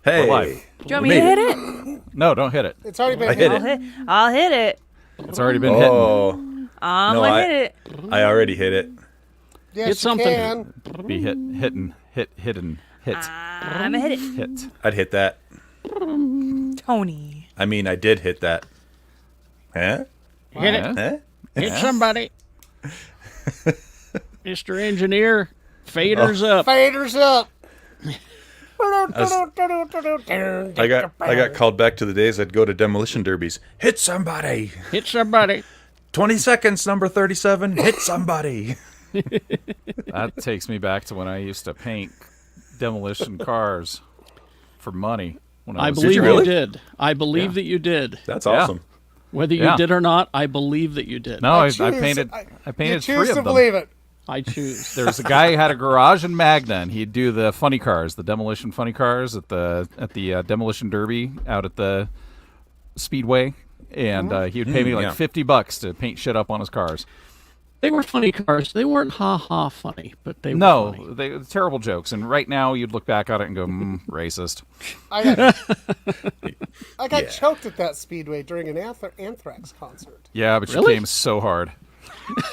Hey. We're live. Do you want me to hit it? No, don't hit it. It's already been I hit hit. it. I'll hit it. It's already been hit. I'm No, gonna hit it. I already hit it. Yes, Hit something. You can. Be hidden. I'm gonna hit it. Hit. I'd hit that. Tony. I mean, I did hit that. Huh? Hit it. Huh? Hit somebody. Mr. Engineer, faders up. Faders up. I got called back to the days I'd go to demolition derbies. Hit somebody. Hit somebody. 20 seconds, number 37. Hit somebody. That takes me back to when I used to paint demolition cars for money. When I was believe you you, really? did. I believe Yeah. that you did. That's Yeah. awesome. Whether you Yeah. did or not, I believe that you did. No, I painted You three choose of to them. believe it. I choose. There was a guy who had a garage in Magna, and he'd do the funny cars, the demolition funny cars at the demolition derby out at the Speedway, and he would pay me like yeah. $50 to paint shit up on his cars. They were funny cars. They weren't ha-ha funny, but they were No, funny. they were terrible jokes. And right now, you'd look back at it and go, racist. I got Yeah. choked at that speedway during an Anthrax concert. Yeah, but Really? you came so hard.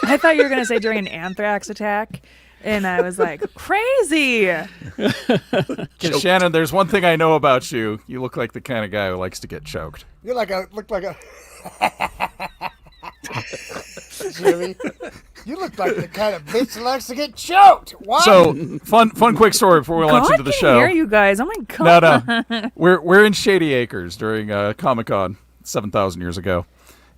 I thought you were gonna say during an anthrax attack, and I was like, crazy. Shannon, there's one thing I know about you. You look like the kind of guy who likes to get choked. You look like a Jimmy. You look like the kind of bitch that likes to get choked. What? So, fun quick story before we launch God into the can show. hear you guys. Oh my god. No. We're in Shady Acres during Comic-Con 7,000 years ago.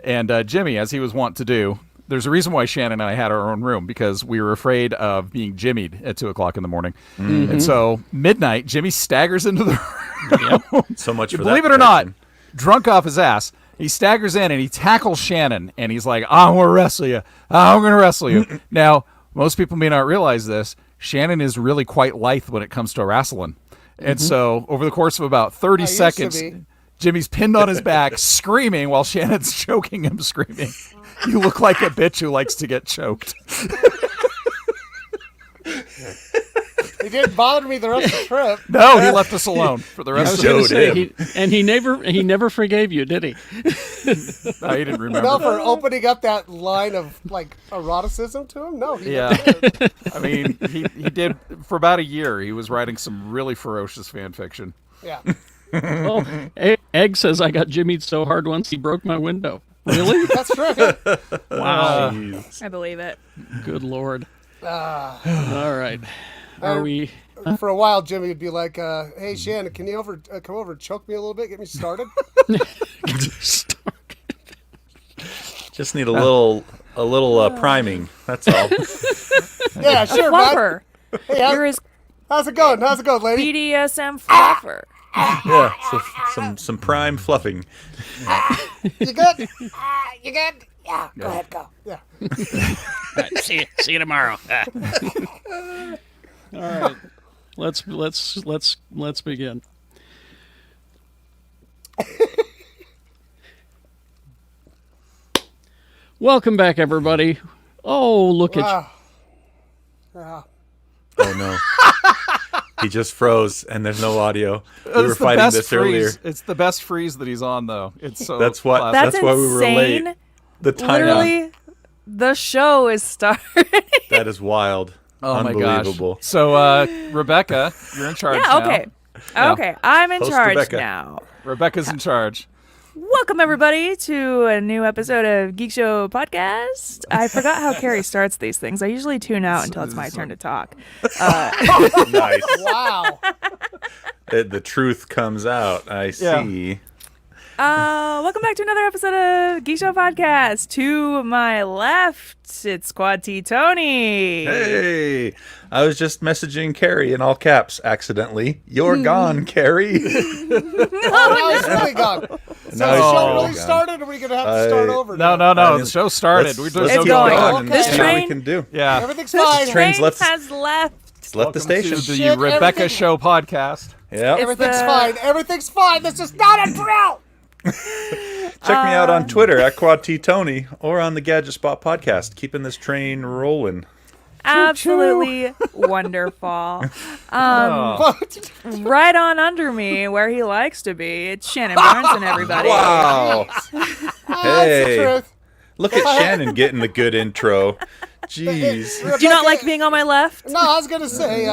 And Jimmy, as he was wont to do, there's a reason why Shannon and I had our own room, because we were afraid of being jimmied at 2 o'clock in the morning. Mm-hmm. And so, midnight, Jimmy staggers into the room. So much for that. Believe it or not, protection. drunk off his ass, he staggers in and he tackles Shannon, and he's like, I'm going to wrestle you. I'm going to wrestle you. Now, most people may not realize this. Shannon is really quite lithe when it comes to wrestling. And so, over the course of about 30 used to seconds, be. Jimmy's pinned on his back, screaming while Shannon's choking him, screaming. You look like a bitch who likes to get choked. He didn't bother me the rest of the trip. No, he left us alone for the rest of showed the him. He never forgave you, did he? No, he didn't remember. No, for opening up that line of like eroticism to him. No, he Yeah. never did. I mean, he did, for about a year, he was writing some really ferocious fan fiction. Yeah. Oh, Egg says I got jimmied so hard once he broke my window. Really? That's true. Wow. I believe it. Good Lord. All right. Are we? For a while, Jimmy would be like, "Hey, Shannon, can you come over and choke me a little bit, get me started?" Just need a little priming. That's all. Yeah, sure, bud. Fluffer. Hey, You're his how's it going? How's it going, lady? BDSM fluffer. Yeah, so some prime fluffing. You good? You good? Yeah. Go ahead, go. Yeah. All right, see you tomorrow. All right. Let's begin. Welcome back, everybody. Oh, look at Wow. Yeah. Oh no. He just froze and there's no audio. We were It's the fighting best this freeze. earlier. It's the best freeze that he's on, though. It's so That's what. classic. That's That's why we were late. insane. The time. Literally, the show is starting. That is wild. Oh my gosh. Unbelievable. So, Rebecca, you're in charge Yeah, now. okay. Yeah. Okay, I'm in Host charge Rebecca. now. Rebecca's in charge. Welcome, everybody, to a new episode of Geekshow Podcast. I forgot how Carrie starts these things. I usually tune out until it's my turn to talk. Nice. Wow. The truth comes out. I see. Welcome back to another episode of Geekshow Podcast. To my left, it's Quad T Tony. Hey, I was just messaging Carrie in all caps accidentally. You're gone, Carrie. Oh, now he's really gone. So Now the he's show really really gone. started, or are we going to have to start over? No, now? no. mean, The show started. Let's There's keep no It's going. going. Okay. And This see what we train- can do. Yeah. Everything's This fine. train's train left- has left. It's left the station. To the Shit, Rebecca everything- Show podcast. Yeah. Everything's the- fine. Everything's fine. This is not a drill. Check me out on Twitter at Quad T Tony or on the Gadget Spot podcast. Keeping this train rolling. Absolutely wonderful. Right on under me, where he likes to be. It's Shannon Barnes and everybody. Wow. That's the Hey, truth. look at Shannon getting the good intro. Jeez. Do you not like being on my left? No, I was gonna say,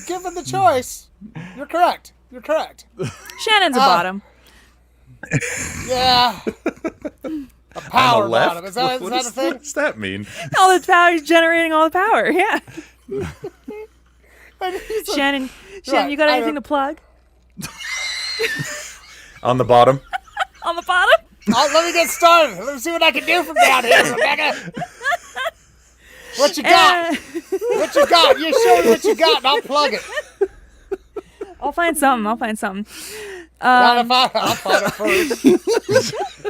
given the choice, you're correct. You're correct. Shannon's a bottom. Yeah. A power bottom. Is that a thing? What's that mean? All the power, he's generating all the power. Yeah. Shannon, you got anything to plug? On the bottom? On the bottom? Oh, let me get started. Let me see what I can do from down here, Rebecca. What you got? What you got? You show me what you got, and I'll plug it. I'll find something. Not if I'll find it first.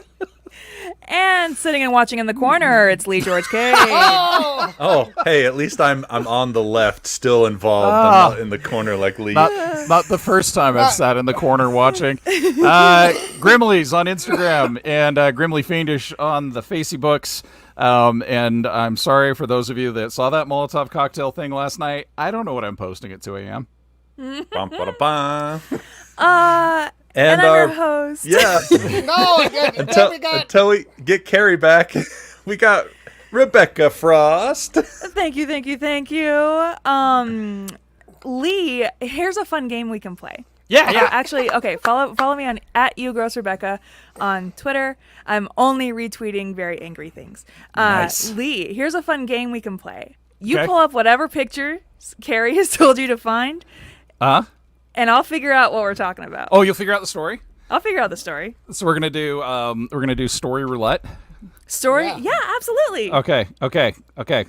And sitting and watching in the corner, it's Lee George K. Oh, hey, at least I'm on the left, still involved. I'm not in the corner like Lee. Not the first time I've sat in the corner watching. Grimley's on Instagram and Grimley Fiendish on the Facebooks. And I'm sorry for those of you that saw that Molotov cocktail thing last night. I don't know what I'm posting at 2 a.m. Bum, ba, da, ba. And I'm your host. Yeah. No, Until we get Carrie back, we got Rebecca Frost. Thank you. Lee, here's a fun game we can play. Yeah. Actually, okay, follow me on @YouGrossRebecca on Twitter. I'm only retweeting very angry things. Nice. Lee, here's a fun game we can play. You Okay. pull up whatever picture Carrie has told you to find, and I'll figure out what we're talking about. Oh, you'll figure out the story? I'll figure out the story. So we're gonna do story roulette. Story? Yeah. Yeah, absolutely. Okay.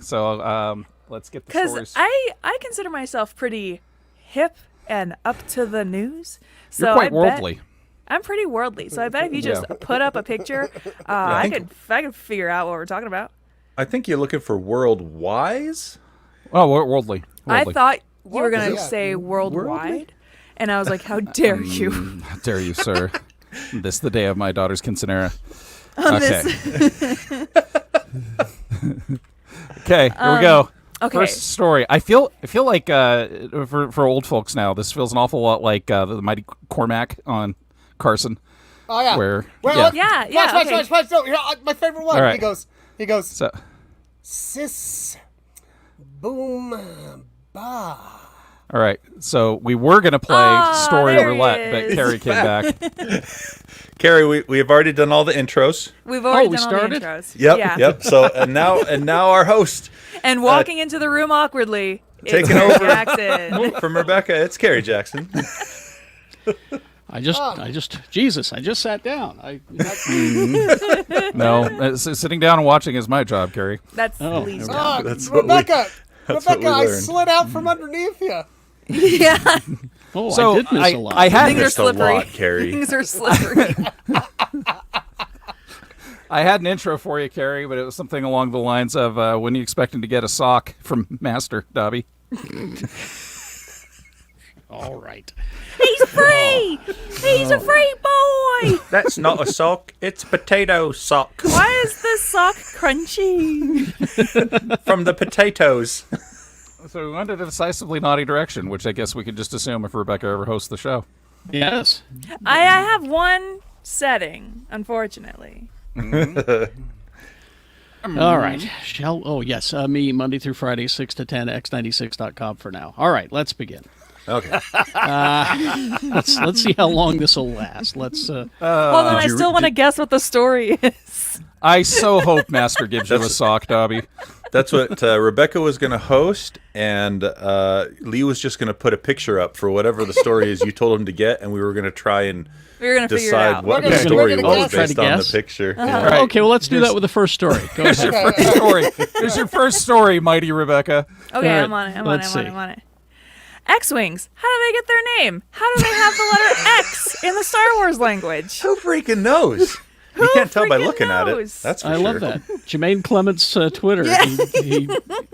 So let's get the Because stories. I consider myself pretty hip and up to the news. So You're quite I bet worldly. I'm pretty worldly. So I bet if you just put up a picture, I could figure out what we're talking about. I think you're looking for world wise. Oh, worldly. I thought you were What? going to Yeah. say worldwide. And I was like, how dare you? How dare you, sir? This the day of my daughter's quinceanera. On Okay. this. Okay, here we go. Okay. First story. I feel like for old folks now, this feels an awful lot like the Mighty Cormac on Carson. Oh yeah. Where Well, Yeah, Watch. No, here, my favorite one. All right. He goes. So, Sis, boom, ba. all right. So we were gonna play Ah, story there he roulette, but is. Carrie came back. Carrie, we have already done all the intros. We've already we done started? all the intros. Yep. Yeah. Yep. So and now our host And walking into the room awkwardly. It's taking Carrie over. Jackson. from Rebecca, it's Carrie Jackson. I just sat down. No, sitting down and watching is my job, Carrie. That's Lee's job. That's what Rebecca, that's what we I learned. slid out from underneath you. Yeah. Oh, So I did miss a lot. I had Things are missed a slippery. lot, Carrie. Things are slippery. I had an intro for you, Carrie, but it was something along the lines of when are you expecting to get a sock from Master Dobby? All right. He's free. He's a free boy. That's not a sock, it's potato sock Why is this sock crunchy? from the potatoes. So we went in a decisively naughty direction, which I guess we could just assume if Rebecca ever hosts the show. Yes. I have one setting, unfortunately. All right. Oh, yes. Me, Monday through Friday, 6 to 10, x96.com for now. All right. Let's begin. Okay. Let's see how long this will last. Let's. Hold on, I still want to guess what the story is. I so hope Master gives you a sock, Dobby. That's what Rebecca was going to host, and Lee was just going to put a picture up for whatever the story is you told him to get, and we were going to try and We were gonna figure it decide out. what We're the gonna- story we're gonna was guess. based Try to on the guess. picture. Right. Okay, well, let's do that with the first story. Go ahead. First story. Here's your first story, mighty Rebecca. Okay, All right, I'm on it. let's see. I'm on it. X-Wings. How do they get their name? How do they have the letter X in the Star Wars language? Who freaking knows? You can't tell by freaking looking at it. knows? That's for I sure. love that. Jermaine Clement's Twitter.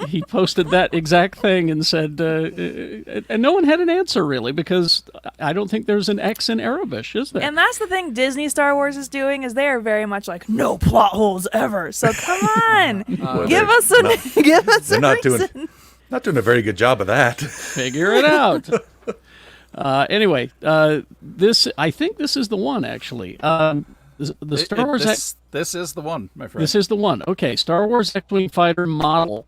He posted that exact thing and said, and no one had an answer really, because I don't think there's an X in Arabish, is there? And that's the thing Disney Star Wars is doing, is they are very much like no plot holes ever. So come on, give us a They're not reason. doing a very good job of that. Figure it out. Anyway, this I think this is the one actually. The Star Wars. This is the one, my friend. This is the one. Okay, Star Wars X-wing fighter model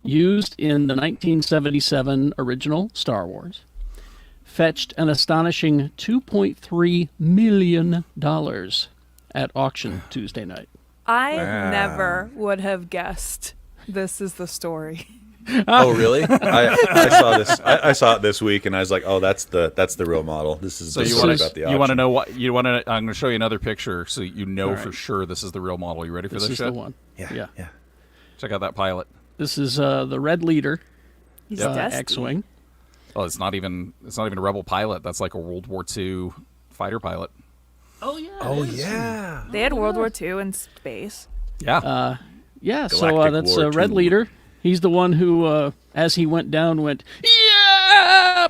used in the 1977 original Star Wars fetched an astonishing $2.3 million at auction Tuesday night. I never would have guessed this is the story. Oh, really? I saw this. I saw it this week, and I was like, "Oh, that's the real model." This is So the you story want about the to auction. you want to know what you want to? I'm going to show you another picture so you know All for right. sure this is the real model. You ready for This this is shit? the one. Yeah. Check out that pilot. This is the Red Leader He's dusty. X-wing. Oh, it's not even a rebel pilot. That's like a World War II fighter pilot. Oh yeah. Oh yeah. They had World War II in space. Yeah. Yeah. So Galactic that's War Red II. Leader. He's the one who, as he went down, went yeah.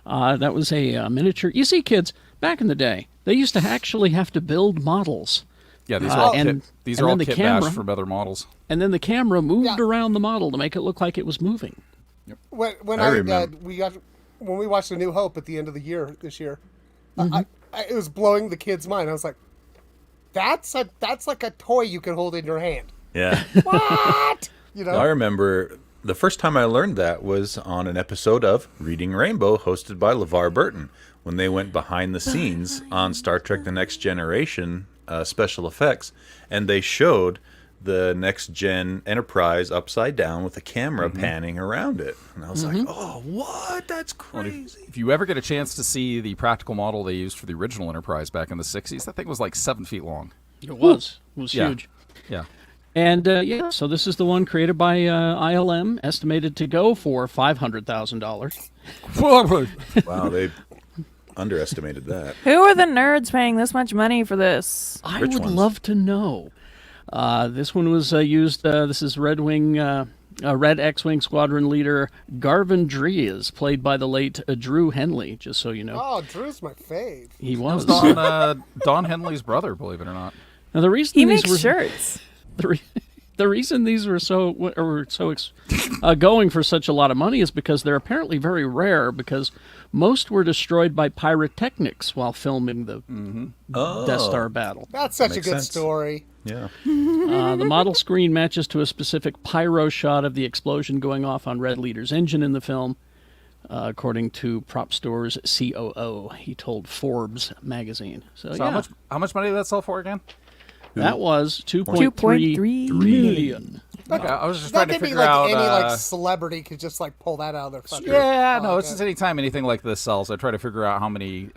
That was a miniature. You see, kids back in the day, they used to actually have to build models. Yeah, these are all and- kit, these and are all then the kit camera- bash from other models. And then the camera moved Yeah. around the model to make it look like it was moving. When I I, remember. when we watched A New Hope at the end of the year this year, it was blowing the kids' mind. I was like, "That's like a toy you can hold in your hand." Yeah. What? You know? I remember the first time I learned that was on an episode of Reading Rainbow, hosted by LeVar Burton, when they went behind the scenes on Star Trek: The Next Generation special effects, and they showed the Next Gen Enterprise upside down with the camera panning around it, and I was like, "Oh, what? That's crazy!" If you ever get a chance to see the practical model they used for the original Enterprise back in the 60s, that thing was like 7 feet long. It was. It was Yeah. huge. Yeah. And so this is the one created by ILM, estimated to go for $500,000. Wow, they underestimated that. Who are the nerds paying this much money for this? I Which would ones? love to know. This one was used. This is Red X-wing squadron leader Garvin Dries, played by the late Drew Henley. Just so you know, Oh, Drew's my fave. he That was. was Don Henley's brother, believe it or not. Now the reason He these makes were shirts. the reason these were going for such a lot of money is because they're apparently very rare, because most were destroyed by pyrotechnics while filming the Death Star battle. That's such a Makes good sense. story. Yeah. The model screen matches to a specific pyro shot of the explosion going off on Red Leader's engine in the film, according to Prop Store's COO. He told Forbes magazine. So, So yeah, how much money did that sell for again? that was $2.3 million. Okay, I was just That trying to could be figure like out. any like celebrity could just like pull that out of their fucking. Yeah, Oh, no, it's okay. just anytime anything like this sells, I try to figure out how many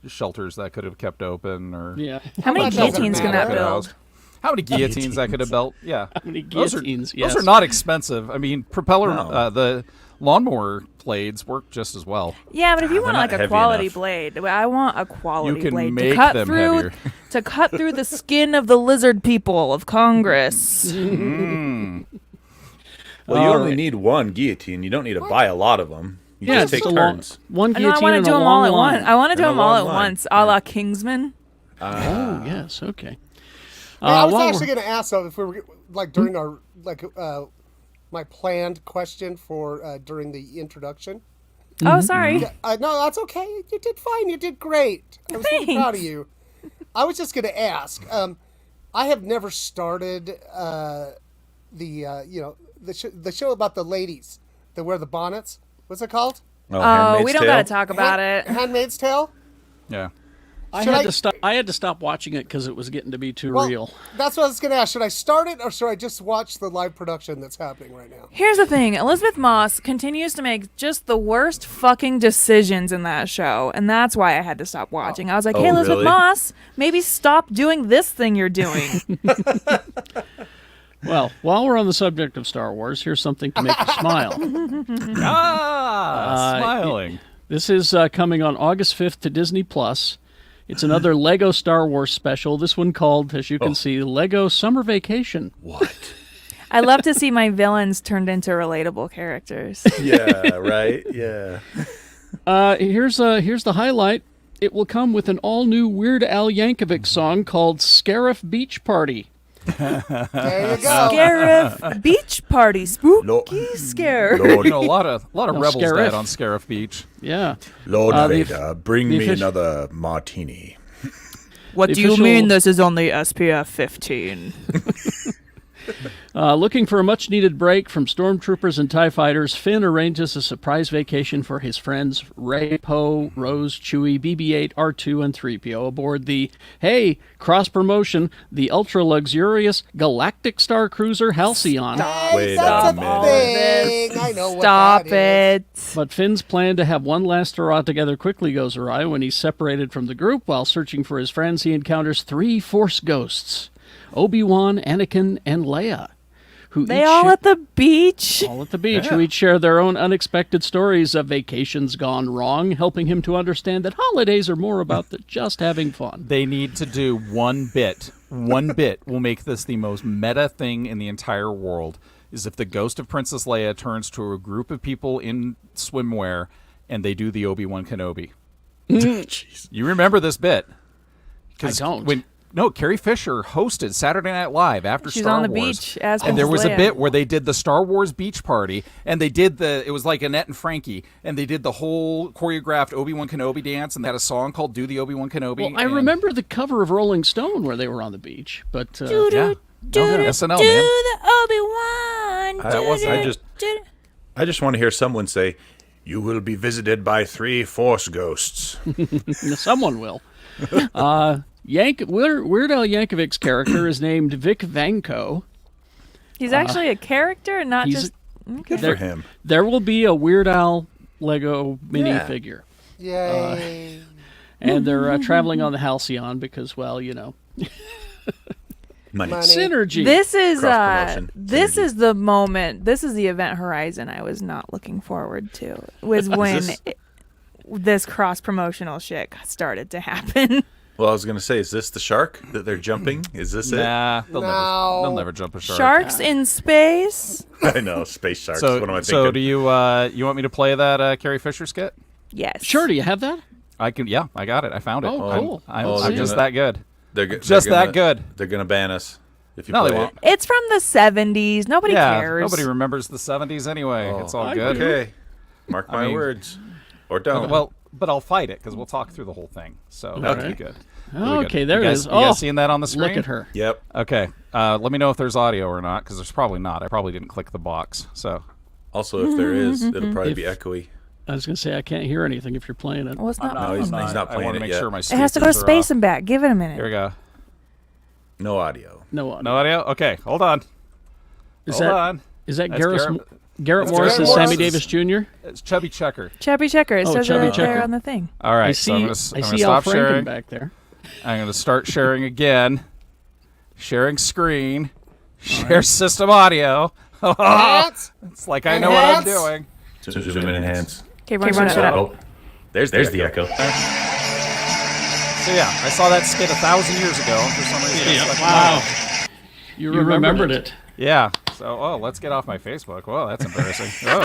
shelters that could have kept open, or Yeah. How many That doesn't guillotines can that matter. build? how many guillotines that could have built. Yeah, How many those are guillotines? Yes. those are not expensive. I mean, propeller No. the lawnmower blades work just as well. Yeah, but if you want not like a heavy quality enough. blade, I want a quality You can blade to make cut them through heavier. to cut through the skin of the lizard people of Congress. Well, you All only right. need one guillotine. You don't need to buy a lot of them. You Yeah, just it's take a long, turns. one No, I guillotine want to and do a them all long at line. once. I want to do And a them all long at line. once, a la Kingsman. Oh, yes, okay. Hey, I was while actually we're- going to ask though if we were like during our like my planned question for during the introduction. Oh, sorry. No, that's okay. You did fine. You did great. I was really proud of you. I was just going to ask. I have never started the show about the ladies that wear the bonnets. What's it called? Oh, Handmaid's we don't Tale? got to talk about it. Handmaid's Tale. Yeah. I Should had I- to stop. I had to stop watching it because it was getting to be too Well, real. that's what I was going to ask. Should I start it or should I just watch the live production that's happening right now? Here's the thing. Elizabeth Moss continues to make just the worst fucking decisions in that show, and that's why I had to stop watching. I was like, Oh, hey, Elizabeth really? Moss, maybe stop doing this thing you're doing. Well, while we're on the subject of Star Wars, here's something to make you smile. Smiling. This is coming on August 5th to Disney Plus. It's another Lego Star Wars special. This one called, as you can see, Lego Summer Vacation. What? I love to see my villains turned into relatable characters. Yeah, right? Yeah. Here's the highlight. It will come with an all-new Weird Al Yankovic song called Scariff Beach Party. There you go. Scariff Beach Party. Spooky Lord. scare. Lord, You know, a lot of rebels Scariff. died on Scariff Beach. Yeah. Lord the Vader, bring the me offici- another martini. What The do you official- mean this is only SPF 15? Looking for a much-needed break from stormtroopers and TIE fighters, Finn arranges a surprise vacation for his friends Rey, Poe, Rose, Chewie, BB-8, R2, and 3PO aboard the, cross-promotion, the ultra-luxurious Galactic Star Cruiser Halcyon. Wait That's a a minute. thing. I know what Stop that is. it. But Finn's plan to have one last hurrah together quickly goes awry when he's separated from the group. While searching for his friends, he encounters 3 Force ghosts, Obi-Wan, Anakin, and Leia, who They each all share- at the beach. all at the beach, who each share their own unexpected stories of vacations gone wrong, helping him to understand that holidays are more about just having fun. They need to do one bit. One bit will make this the most meta thing in the entire world. Is if the ghost of Princess Leia turns to a group of people in swimwear and they do the Obi-Wan Kenobi. Jeez. You remember this bit? I don't. Carrie Fisher hosted Saturday Night Live after She's Star on the Wars. beach as And there was Princess a Leia. bit where they did the Star Wars beach party, and they did it was like Annette and Frankie, and they did the whole choreographed Obi-Wan Kenobi dance, and they had a song called Do the Obi-Wan Kenobi. Well, I and- remember the cover of Rolling Stone where they were on the beach, but Yeah. SNL, do man. the Obi-Wan. That was- I do- just- do- I just want to hear someone say, "You will be visited by 3 Force ghosts." someone will. Weird Al Yankovic's character is named Vic Vanko. He's actually a character, not he's just. Good for him. There will be a Weird Al Lego minifigure. Yay. And they're traveling on the Halcyon because, well, you know, Money. Money. synergy. This is Cross-promotion. this Synergy. is the moment. This is the event horizon I was not looking forward to. Was when this- this cross promotional shit started to happen. Well, I was going to say, is this the shark that they're jumping? Is this Nah, they'll No. never jump a shark. Sharks in space. it? I know, space sharks. So, what am I so thinking? do you want me to play that Carrie Fisher skit? Yes. Sure, do you have that? I can. Yeah, I got it. I found it. Oh, I'm- cool. I'm, Oh, I'm they're just gonna- that good. They're just gonna, that good. They're going to ban us if you No, play they it. won't. It's from the 70s. Nobody Yeah, cares. nobody remembers the 70s anyway. It's all I good. do. Okay. Mark my mean- words. Or don't. Well, but I'll fight it because we'll talk through the whole thing. So that'll be Okay. good. Really good. Okay, there you it guys, is. You guys Oh, seeing that on the screen? Look at her. Yep. Okay. Let me know if there's audio or not because there's probably not. I probably didn't click the box. So Also, if there is, it'll probably be echoey. I was going to say, I can't hear anything if you're playing it. Well, it's not. No, he's not I playing want to it make yet. sure my It has to go to speakers are space off. and back. Give it a minute. Here we go. No audio. No, No audio? Okay. Hold on. Is Hold that on. is that That's Garrett that's Morris Garrett as Sammy Morris. Davis Jr.? It's Chubby Checker. Chubby Checker. It Oh, says Chubby it right there Checker. on the thing. All right. I so I'm see. going I to see Al stop Franken sharing. back there. I'm going to start sharing again. Sharing screen. Share system audio. What? It's like I know what I'm Enhance. doing. Zoom in and enhance. Okay, run it up. Oh, there's the echo. So yeah, I saw that skit 1,000 years ago. And for some reason, it's like, Wow. You remembered it. Yeah. So, let's get off my Facebook. Whoa, that's embarrassing. Oh,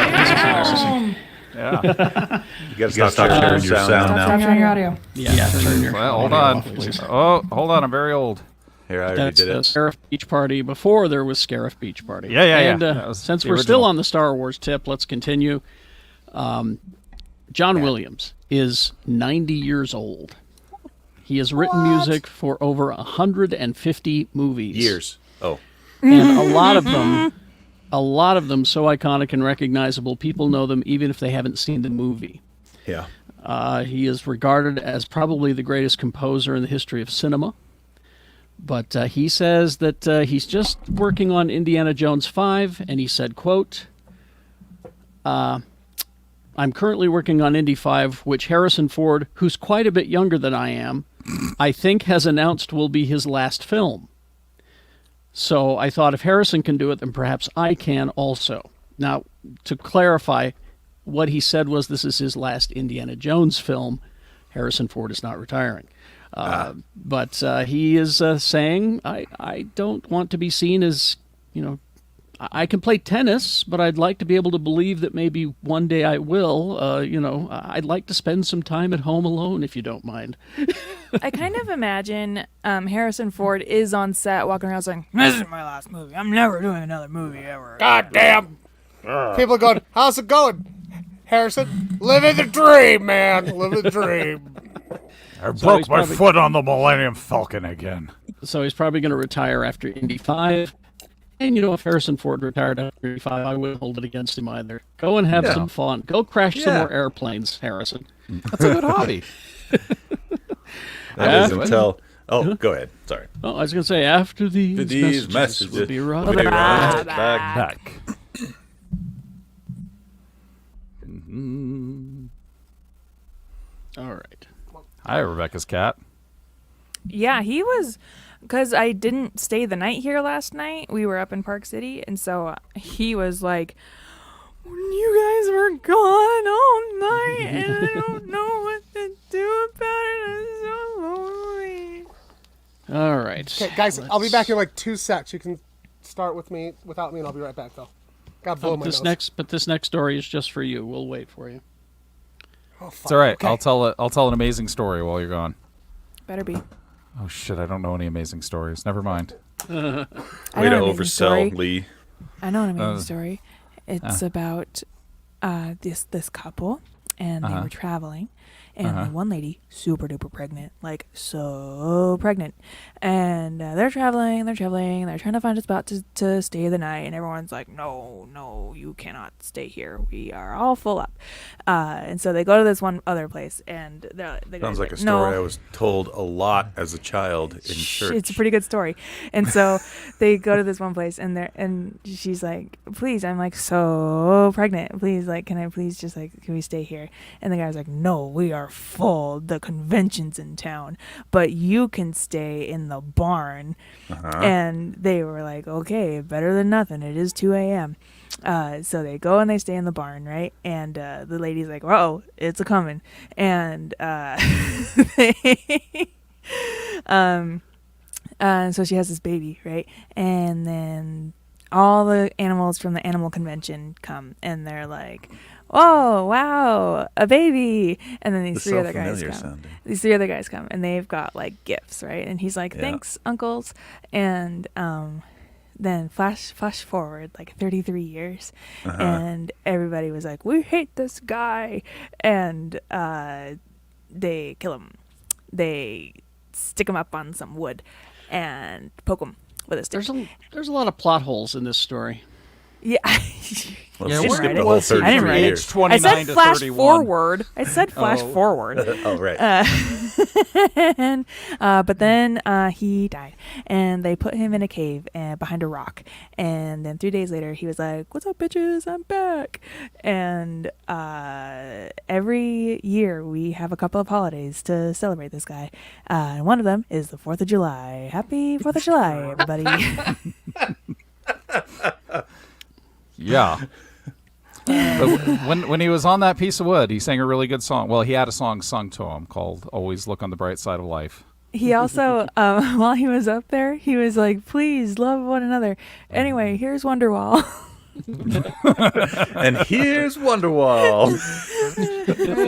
yeah. You got to stop sharing your sound now. Capturing your audio. Yeah. turn your Well, hold audio on. off, please. Oh, hold on. I'm very old. Here, I already That's did the it. Scariff Beach Party before there was Scariff Beach Party. Yeah, yeah, yeah. And That was since the we're still original. on the Star Wars tip, let's continue. John Williams is 90 years old. He has written music for over 150 movies. Years. Oh. And a lot of them so iconic and recognizable, people know them even if they haven't seen the movie. Yeah. He is regarded as probably the greatest composer in the history of cinema. But he says that he's just working on Indiana Jones 5, and he said, quote, I'm currently working on Indy 5, which Harrison Ford, who's quite a bit younger than I am, I think has announced will be his last film. So I thought if Harrison can do it, then perhaps I can also. Now, to clarify, what he said was this is his last Indiana Jones film. Harrison Ford is not retiring. But he is saying, I don't want to be seen as, I can play tennis, but I'd like to be able to believe that maybe one day I will. I'd like to spend some time at home alone, if you don't mind. I kind of imagine Harrison Ford is on set walking around saying, "This is my last movie. I'm never doing another movie ever." God damn. People are going, how's it going, Harrison? Living the dream, man. Living the dream. I he's broke my probably- foot on the Millennium Falcon again. So he's probably going to retire after Indy 5. And, if Harrison Ford retired after Indy 5, I wouldn't hold it against him either. Go and have some fun. Go crash some more airplanes, Harrison. That's a good hobby. That is until. Oh, go ahead. Sorry. Oh, I was going to say, after these messages, we'll be right We'll be right back. back. All right. Hi, Rebecca's cat. Yeah, he was, because I didn't stay the night here last night. We were up in Park City, and so he was like, "You guys were gone all night, and I don't know what to do about it. I'm so lonely." All right. Okay, guys, I'll be back in like 2 secs. You can start with me without me, and I'll be right back, though. Got blow my nose. But this next story is just for you. We'll wait for you. Oh, fuck. It's all right. Okay. I'll tell an amazing story while you're gone. Better be. Oh shit! I don't know any amazing stories. Never mind. I Way know to an amazing oversell, story. Lee. I know an amazing story. It's about this couple, and they were traveling, and the one lady super duper pregnant, like so pregnant, and they're traveling, they're trying to find a spot to stay the night, and everyone's like, no, you cannot stay here, we are all full up, and so they go to this one other place, and the Sounds guy's like a "No." story I was told a lot as a child in church. It's a pretty good story. And so they go to this one place, and she's like, "Please, I'm like so pregnant. Please, like, can I please just like, can we stay here?" And the guy's like, "No, we are full. The convention's in town, but you can stay in the barn." And they were like, "Okay, better than nothing. It is 2 a.m." So they go and they stay in the barn, right? And the lady's like, "Whoa, it's a coming." And so she has this baby, right? And then all the animals from the animal convention come, and they're like, "Oh, wow, a baby!" And then these This three so other guys familiar come. sounding. These three other guys come, and they've got like gifts, right? And he's like, Yeah. "Thanks, uncles." And then flash forward like 33 years, and everybody was like, "We hate this guy," and they kill him. They stick him up on some wood and poke him with a stick. There's a lot of plot holes in this story. Yeah. Well, Yeah, she where skipped did the whole was he? I didn't 33 write it. years. 29 I said to flash 31. forward. I said flash forward. Oh, right. And, but then he died, and they put him in a cave behind a rock. And then 3 days later, he was like, "What's up, bitches? I'm back." And every year we have a couple of holidays to celebrate this guy. And one of them is the 4th of July. Happy 4th of July, everybody. Yeah. But when he was on that piece of wood, he sang a really good song. Well, he had a song sung to him called "Always Look on the Bright Side of Life." He also, while he was up there, he was like, "Please love one another." Anyway, here's Wonderwall. And here's Wonderwall.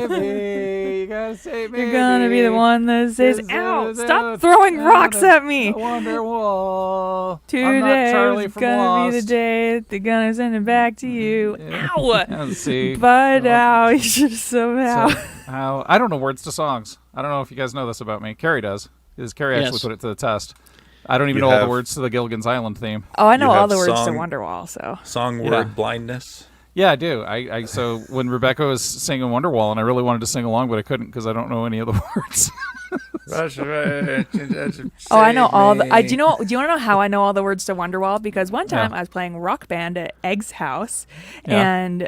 Baby, you gotta say You're gonna be the one that says, "Ow! Stop throwing rocks at me." Wonderwall. Today is gonna be the day that they're gonna send it back to you. Ow! Let's see. But ow, you should have somehow. So, how I don't know words to songs. I don't know if you guys know this about me. Carrie does. Because Carrie actually Yes. put it to the test. I don't even You know all the have- words to the Gilligan's Island theme. Oh, I know You all have the words to song- Wonderwall, so. Song Yeah. word blindness. Yeah, I do. I so when Rebecca was singing Wonderwall, and I really wanted to sing along, but I couldn't because I don't know any of the words. Oh, I know all the. Do you want to know how I know all the words to Wonderwall? Because one time I was playing Rock Band at Egg's house, and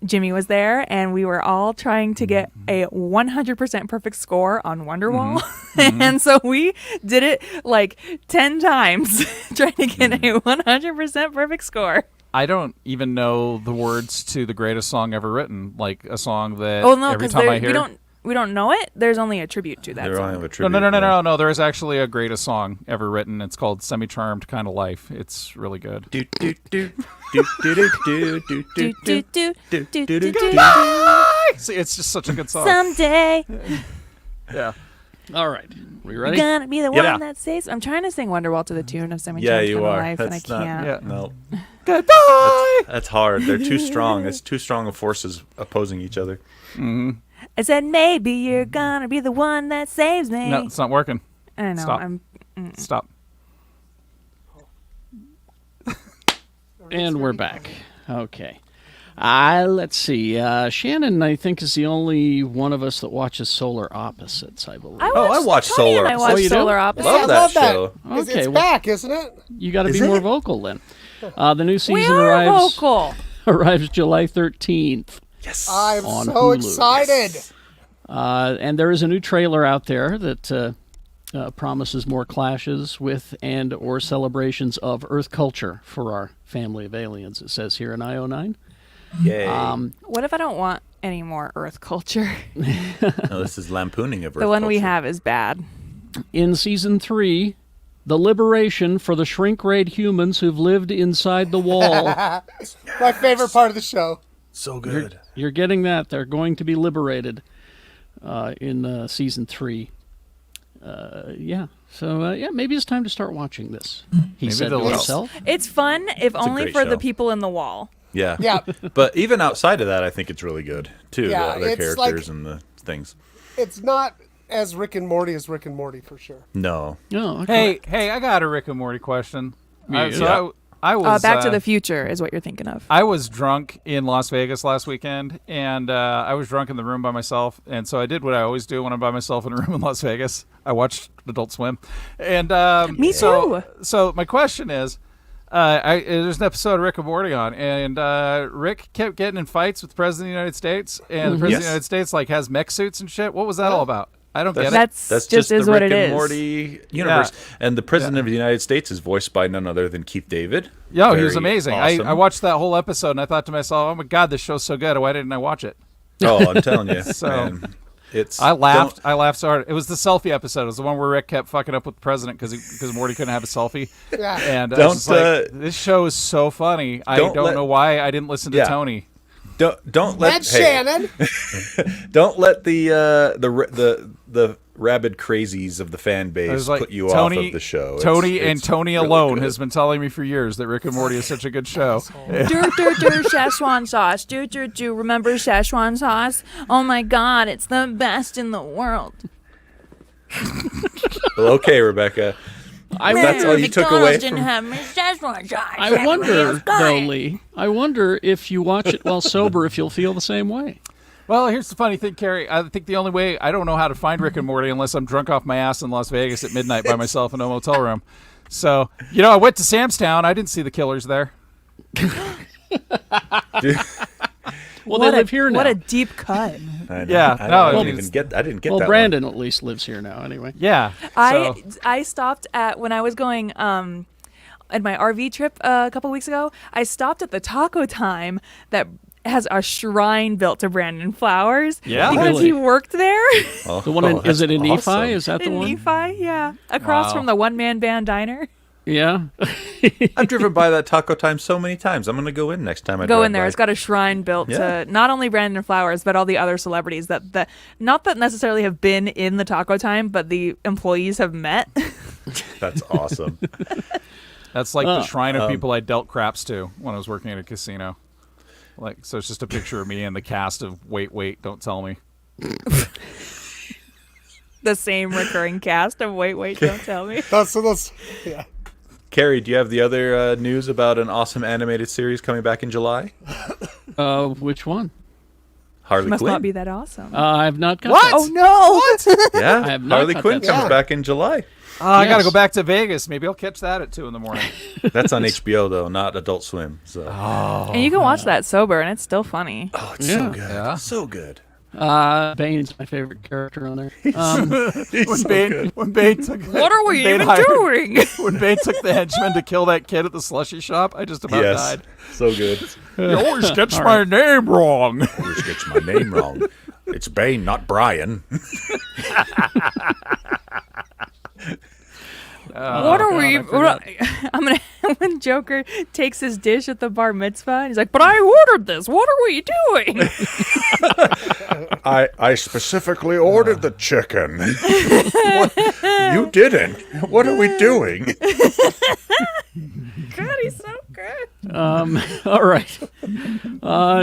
Jimmy was there, and we were all trying to get a 100% perfect score on Wonderwall, and so we did it like 10 times, trying to get a 100% perfect score. I don't even know the words to the greatest song ever written, like a song that Oh no, every because time I hear. know it. There's only a tribute to that They don't song. have a No, tribute. no. There is actually a greatest song ever written. It's called "Semi-Charmed Kind of Life." It's really good. Do, do, do, do, do, do, do, do, Do, do, do, do, do, do, do, do. do. See, it's just such a good song. Someday Yeah. All right. We ready? you're gonna be the Yeah. one that saves. I'm trying to sing Wonderwall to the tune of Semi Yeah, Charmed you Kind of are. Life, and I That's not. can't. Yeah. No, Goodbye. that's hard. They're too strong. It's too strong of forces opposing each other. I said maybe you're gonna be the one that saves me. No, it's not working. I know. Stop. I'm. Stop. And we're back. Okay. Let's see. Shannon, I think, is the only one of us that watches Solar Opposites, I believe. I watch Tony Solar and I Opposites. watch you do? Solar Opposites. Love I that love that. show. It's Okay, well- back, isn't it? You got to Is be more it? vocal then. The new We season are vocal. arrives July 13th. Yes. I'm On so Hulu. excited. And there is a new trailer out there that promises more clashes with and or celebrations of Earth culture for our family of aliens, it says here in IO9. Yay. What if I don't want any more Earth culture? No, this is lampooning of Earth The one we culture. have is bad. In Season 3, the liberation for the shrink-rayed humans who've lived inside the wall. My favorite part of the show. So good. You're getting that. They're going to be liberated in Season 3. Yeah. So, maybe it's time to start watching this. He Maybe said to they'll- himself. It's fun, if only great for show. the people in the wall. Yeah. Yeah. But even outside of that, I think it's really good too. Yeah, the other it's characters like- and the things. It's not as Rick and Morty as Rick and Morty for sure. No. Oh, okay. Hey, I got a Rick and Morty question. Yeah. I was Back to the Future is what you're thinking of. I was drunk in Las Vegas last weekend, and I was drunk in the room by myself. And so I did what I always do when I'm by myself in a room in Las Vegas. I watched Adult Swim. And Me so, too. So my question is, there's an episode of Rick and Morty on, and Rick kept getting in fights with the President of the United States, and the President of Yes. the United States like has mech suits and shit. What was that all about? I don't get it. That's That's just is the what Rick it and is. Morty universe. And the President of the United States is voiced by none other than Keith David. Yo, he was Very amazing. awesome. I watched that whole episode, and I thought to myself, oh my God, this show's so good. Why didn't I watch it? Oh, I'm telling you. So- man, it's I laughed. don't- I laughed so hard. It was the selfie episode. It was the one where Rick kept fucking up with the president because Morty couldn't have a selfie. Yeah. And I Don't, was just like, this show is so funny. I don't don't let- know why I didn't listen to Yeah. Tony. Don't let That's hey, Shannon. don't let the rabid crazies of the fan I base was like, put you Tony, off of the show. Tony It's and Tony really alone good. has been telling me for years that Rick and Morty is such a good show. Do Szechuan sauce. Do remember Szechuan sauce? Oh my God, it's the best in the world. Well, okay, Rebecca. That's all you took away didn't from. have Szechuan sauce. I wonder, though, Lee, I wonder if you watch it while sober, if you'll feel the same way. Well, here's the funny thing, Carrie. I think the only way I don't know how to find Rick and Morty unless I'm drunk off my ass in Las Vegas at midnight by myself in a motel room. So, I went to Sam's Town. I didn't see the killers there. Well, they live here now. What a deep cut. I know. Yeah, I, no, I I didn't mean, even get. I didn't get Well, that. Brandon at least lives here now, anyway. Yeah. I stopped at when I was going at my RV trip a couple weeks ago. I stopped at the Taco Time that has a shrine built to Brandon Flowers. Yeah? because Really? he worked there One. The one is it in that's Nephi? awesome. Is that the in one? Nephi. Yeah, across Wow. from the one man band diner. Yeah. I've driven by that Taco Time so many times. I'm gonna go in next time I Go drive in there. by. It's got a shrine built Yeah. to not only Brandon Flowers but all the other celebrities that not that necessarily have been in the Taco Time, but the employees have met. That's awesome. That's like the shrine of people I dealt craps to when I was working at a casino. So it's just a picture of me and the cast of Wait, Don't Tell Me. The same recurring cast of Wait, Don't Tell Me. Yeah. Carrie, do you have the other news about an awesome animated series coming back in July? Which one? Harley Must Quinn. not be that awesome. I have not got What? that. Oh no! Yeah, I have not Harley got Quinn that. comes Yeah. back in July. I got to Yes. go back to Vegas. Maybe I'll catch that at 2 in the morning. That's on HBO though, not Adult Swim. So. And you can watch that sober, and it's still funny. Oh, it's Yeah. so good. Yeah. So good. Bane's my favorite character on there. When Bane took What are we Bane even hired- doing? when Bane took the henchman to kill that kid at the slushy shop, I just about Yes, died. so good. You always gets my name wrong. Always gets my name wrong. It's Bane, not Brian. What are we? I forgot. I'm gonna when Joker takes his dish at the bar mitzvah, and he's like, "But I ordered this. What are we doing?" I specifically ordered the chicken. You didn't. What are we doing? God, he's so good. All right.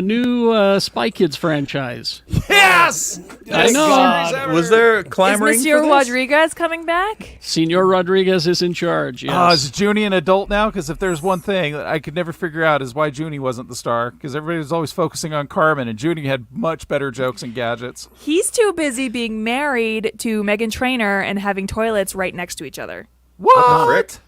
New Spy Kids franchise. Yes! I know. Was there Is clamoring Monsieur for this? Rodriguez coming back? Senor Rodriguez is in charge. Yes. Is Junie an adult now? Because if there's one thing that I could never figure out is why Junie wasn't the star. Because everybody was always focusing on Carmen, and Junie had much better jokes and gadgets. He's too busy being married to Meghan Trainor and having toilets right next to each other. What? Frick?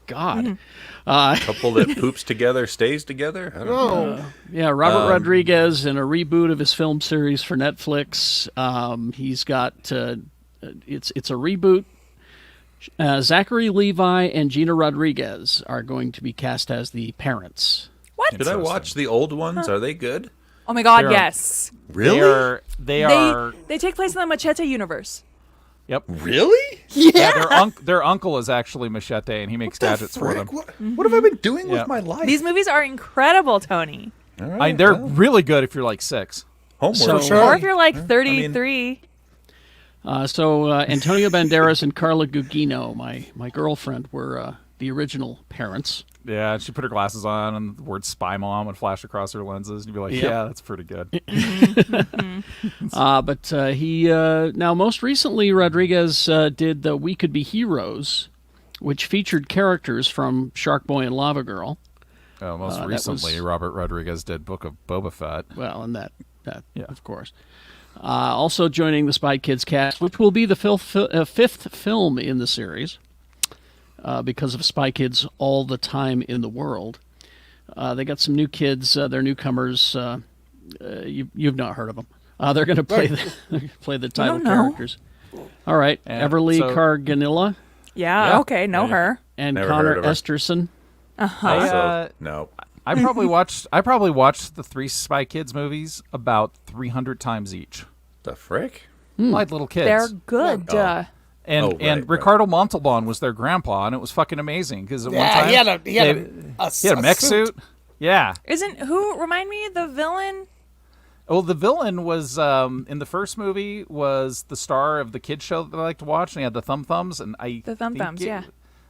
God. Couple that poops together stays together? I don't know. No. Yeah, Robert Rodriguez in a reboot of his film series for Netflix. He's got it's a reboot. Zachary Levi and Gina Rodriguez are going to be cast as the parents. What? Did I watch the old ones? Are they good? Oh my God, They're- yes. Really? They are. They take place in the Machete universe. Yep. Really? Yeah, their uncle is actually Machete, and he makes gadgets for them. What have I been doing Yeah. with my life? These movies are incredible, Tony. All right, They're well, really good if you're like 6. homework. So- For Sure. Or if you're like 33. Antonio Banderas and Carla Gugino, my girlfriend, were the original parents. Yeah, she put her glasses on, and the word "spy mom" would flash across her lenses, and you'd be like, Yep. "Yeah, that's pretty good." But he now most recently Rodriguez did the We Could Be Heroes, which featured characters from Shark Boy and Lava Girl. Most that recently, was- Robert Rodriguez did Book of Boba Fett. Well, and that Yeah. of course. Also joining the Spy Kids cast, which will be the fifth film in the series, because of Spy Kids all the time in the world. They got some new kids. They're newcomers. You've not heard of them. They're going to play the title don't know. characters. All right, And Everly so- Carganilla Yeah, Yeah. okay, know her. and Never Connor heard of her. Esterson. Also, no. I probably watched the 3 Spy Kids movies about 300 times each. The frick? Like little kids. They're good. Oh. And Oh, and right. Ricardo Montalban was their grandpa, and it was fucking amazing because at one Yeah, time he had a he had a mech suit. Yeah. Remind me, the villain? Well, the villain was in the first movie was the star of the kids show that I like to watch, and he had the thumbs, and The Thumb Thumbs, yeah.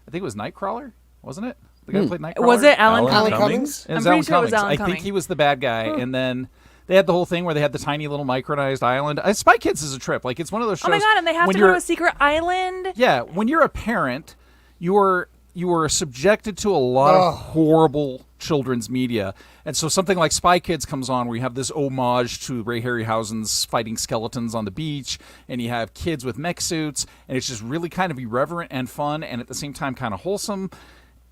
I think it was Nightcrawler, wasn't it? The guy who played Nightcrawler. Was it Alan Alan Cummings? Cummings? It was I'm Alan pretty sure it was Cummings. Alan I think Cummings. he was the bad guy, and then they had the whole thing where they had the tiny little micronized island. Spy Kids is a trip. Like it's one of those shows. Oh my God, and they have when to go you're- to a secret island? Yeah, when you're a parent, you are subjected to a lot of horrible children's media. And so something like Spy Kids comes on where you have this homage to Ray Harryhausen's fighting skeletons on the beach, and you have kids with mech suits, and it's just really kind of irreverent and fun and at the same time kind of wholesome.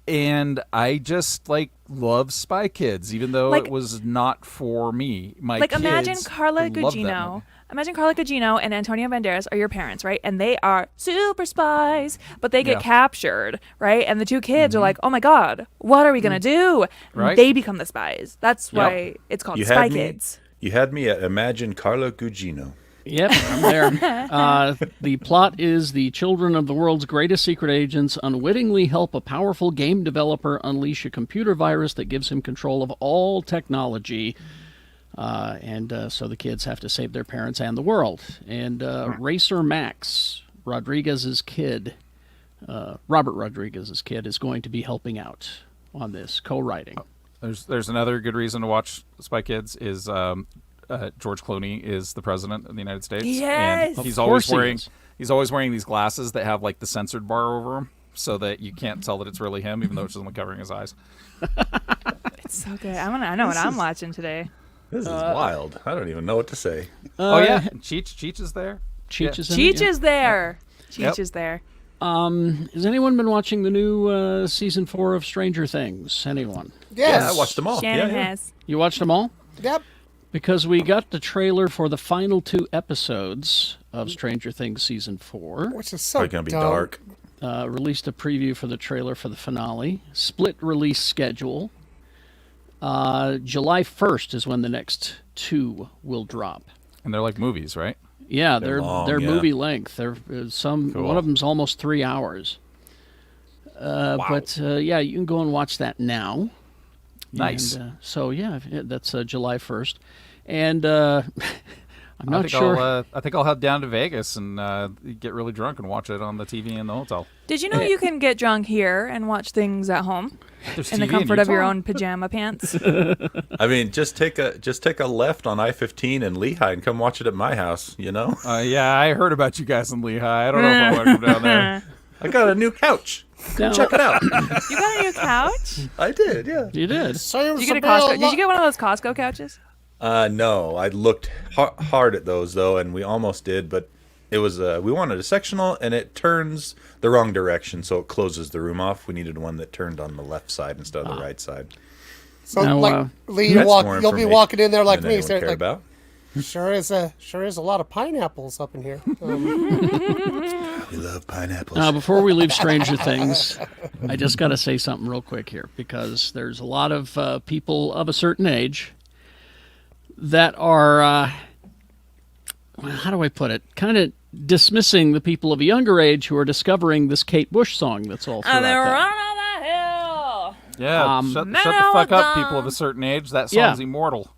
And I just love Spy Kids, even though Like- it was not for me. My Imagine kids Carla loved that Gugino. movie. Imagine Carla Gugino and Antonio Banderas are your parents, right? And they are super spies, but they get Yeah. captured, right? And the 2 kids are like, "Oh my God, what are we gonna do?" And Right. they become the spies. That's why it's called You Spy had me. Kids. You had me at Imagine Carla Gugino. Yep, I'm there. The plot is the children of the world's greatest secret agents unwittingly help a powerful game developer unleash a computer virus that gives him control of all technology. So the kids have to save their parents and the world. And Racer Max, Rodriguez's kid, Robert Rodriguez's kid, is going to be helping out on this, co-writing. There's another good reason to watch Spy Kids is George Clooney is the president of the United States. Yes! And he's Of always course he wearing is. he's always wearing these glasses that have like the censored bar over them, so that you can't tell that it's really him, even though it's just covering his eyes. It's so good. I know what I'm watching today. This is wild. I don't even know what to say. Oh yeah, Cheech is there. Cheech is in it, Cheech yeah. is there. Cheech Yep. is there. Has anyone been watching the new season 4 of Stranger Things? Anyone? Yes. Yeah, I watched them all. Shannon yeah. has. You watched them all? Yep. because we got the trailer for the final 2 episodes of Stranger Things Season 4. Which is so Probably gonna be dumb. dark. Released a preview for the trailer for the finale. Split release schedule. July 1st is when the next 2 will drop. And they're like movies, right? Yeah, They're they're long, they're yeah. movie length. They're Cool. one of them's almost 3 hours. But yeah, you can go and watch that now. Nice. And, so yeah, that's July 1st, and I'm not sure. I think I'll head down to Vegas and get really drunk and watch it on the TV in the hotel. Did you know you can get drunk here and watch things at home There's in the TV comfort of your Utah? own pajama pants? I mean, just take a left on I-15 in Lehigh and come watch it at my house. You know, Yeah, I heard about you guys in Lehigh. I don't know if I want to go down there. I got a new couch. Now, Check it out. You got a new couch? I did, yeah. you did. Did you get a Costco? Did you get one of those Costco couches? No, I looked hard at those though, and we almost did, but it was we wanted a sectional, and it turns the wrong direction, so it closes the room off. We needed one that turned on the left side instead of the right side. So, Now, like, Lee, That's more you'll be information walking in there like than me, anyone saying, cared like, about. sure is a lot of pineapples up in here. We love pineapples. Before we leave Stranger Things, I just got to say something real quick here, because there's a lot of people of a certain age that are, well, how do I put it, kind of dismissing the people of a younger age who are discovering this Kate Bush song that's all throughout And they're that. running on that hill. Yeah, shut the fuck up, people of a certain age. That Yeah. song's immortal.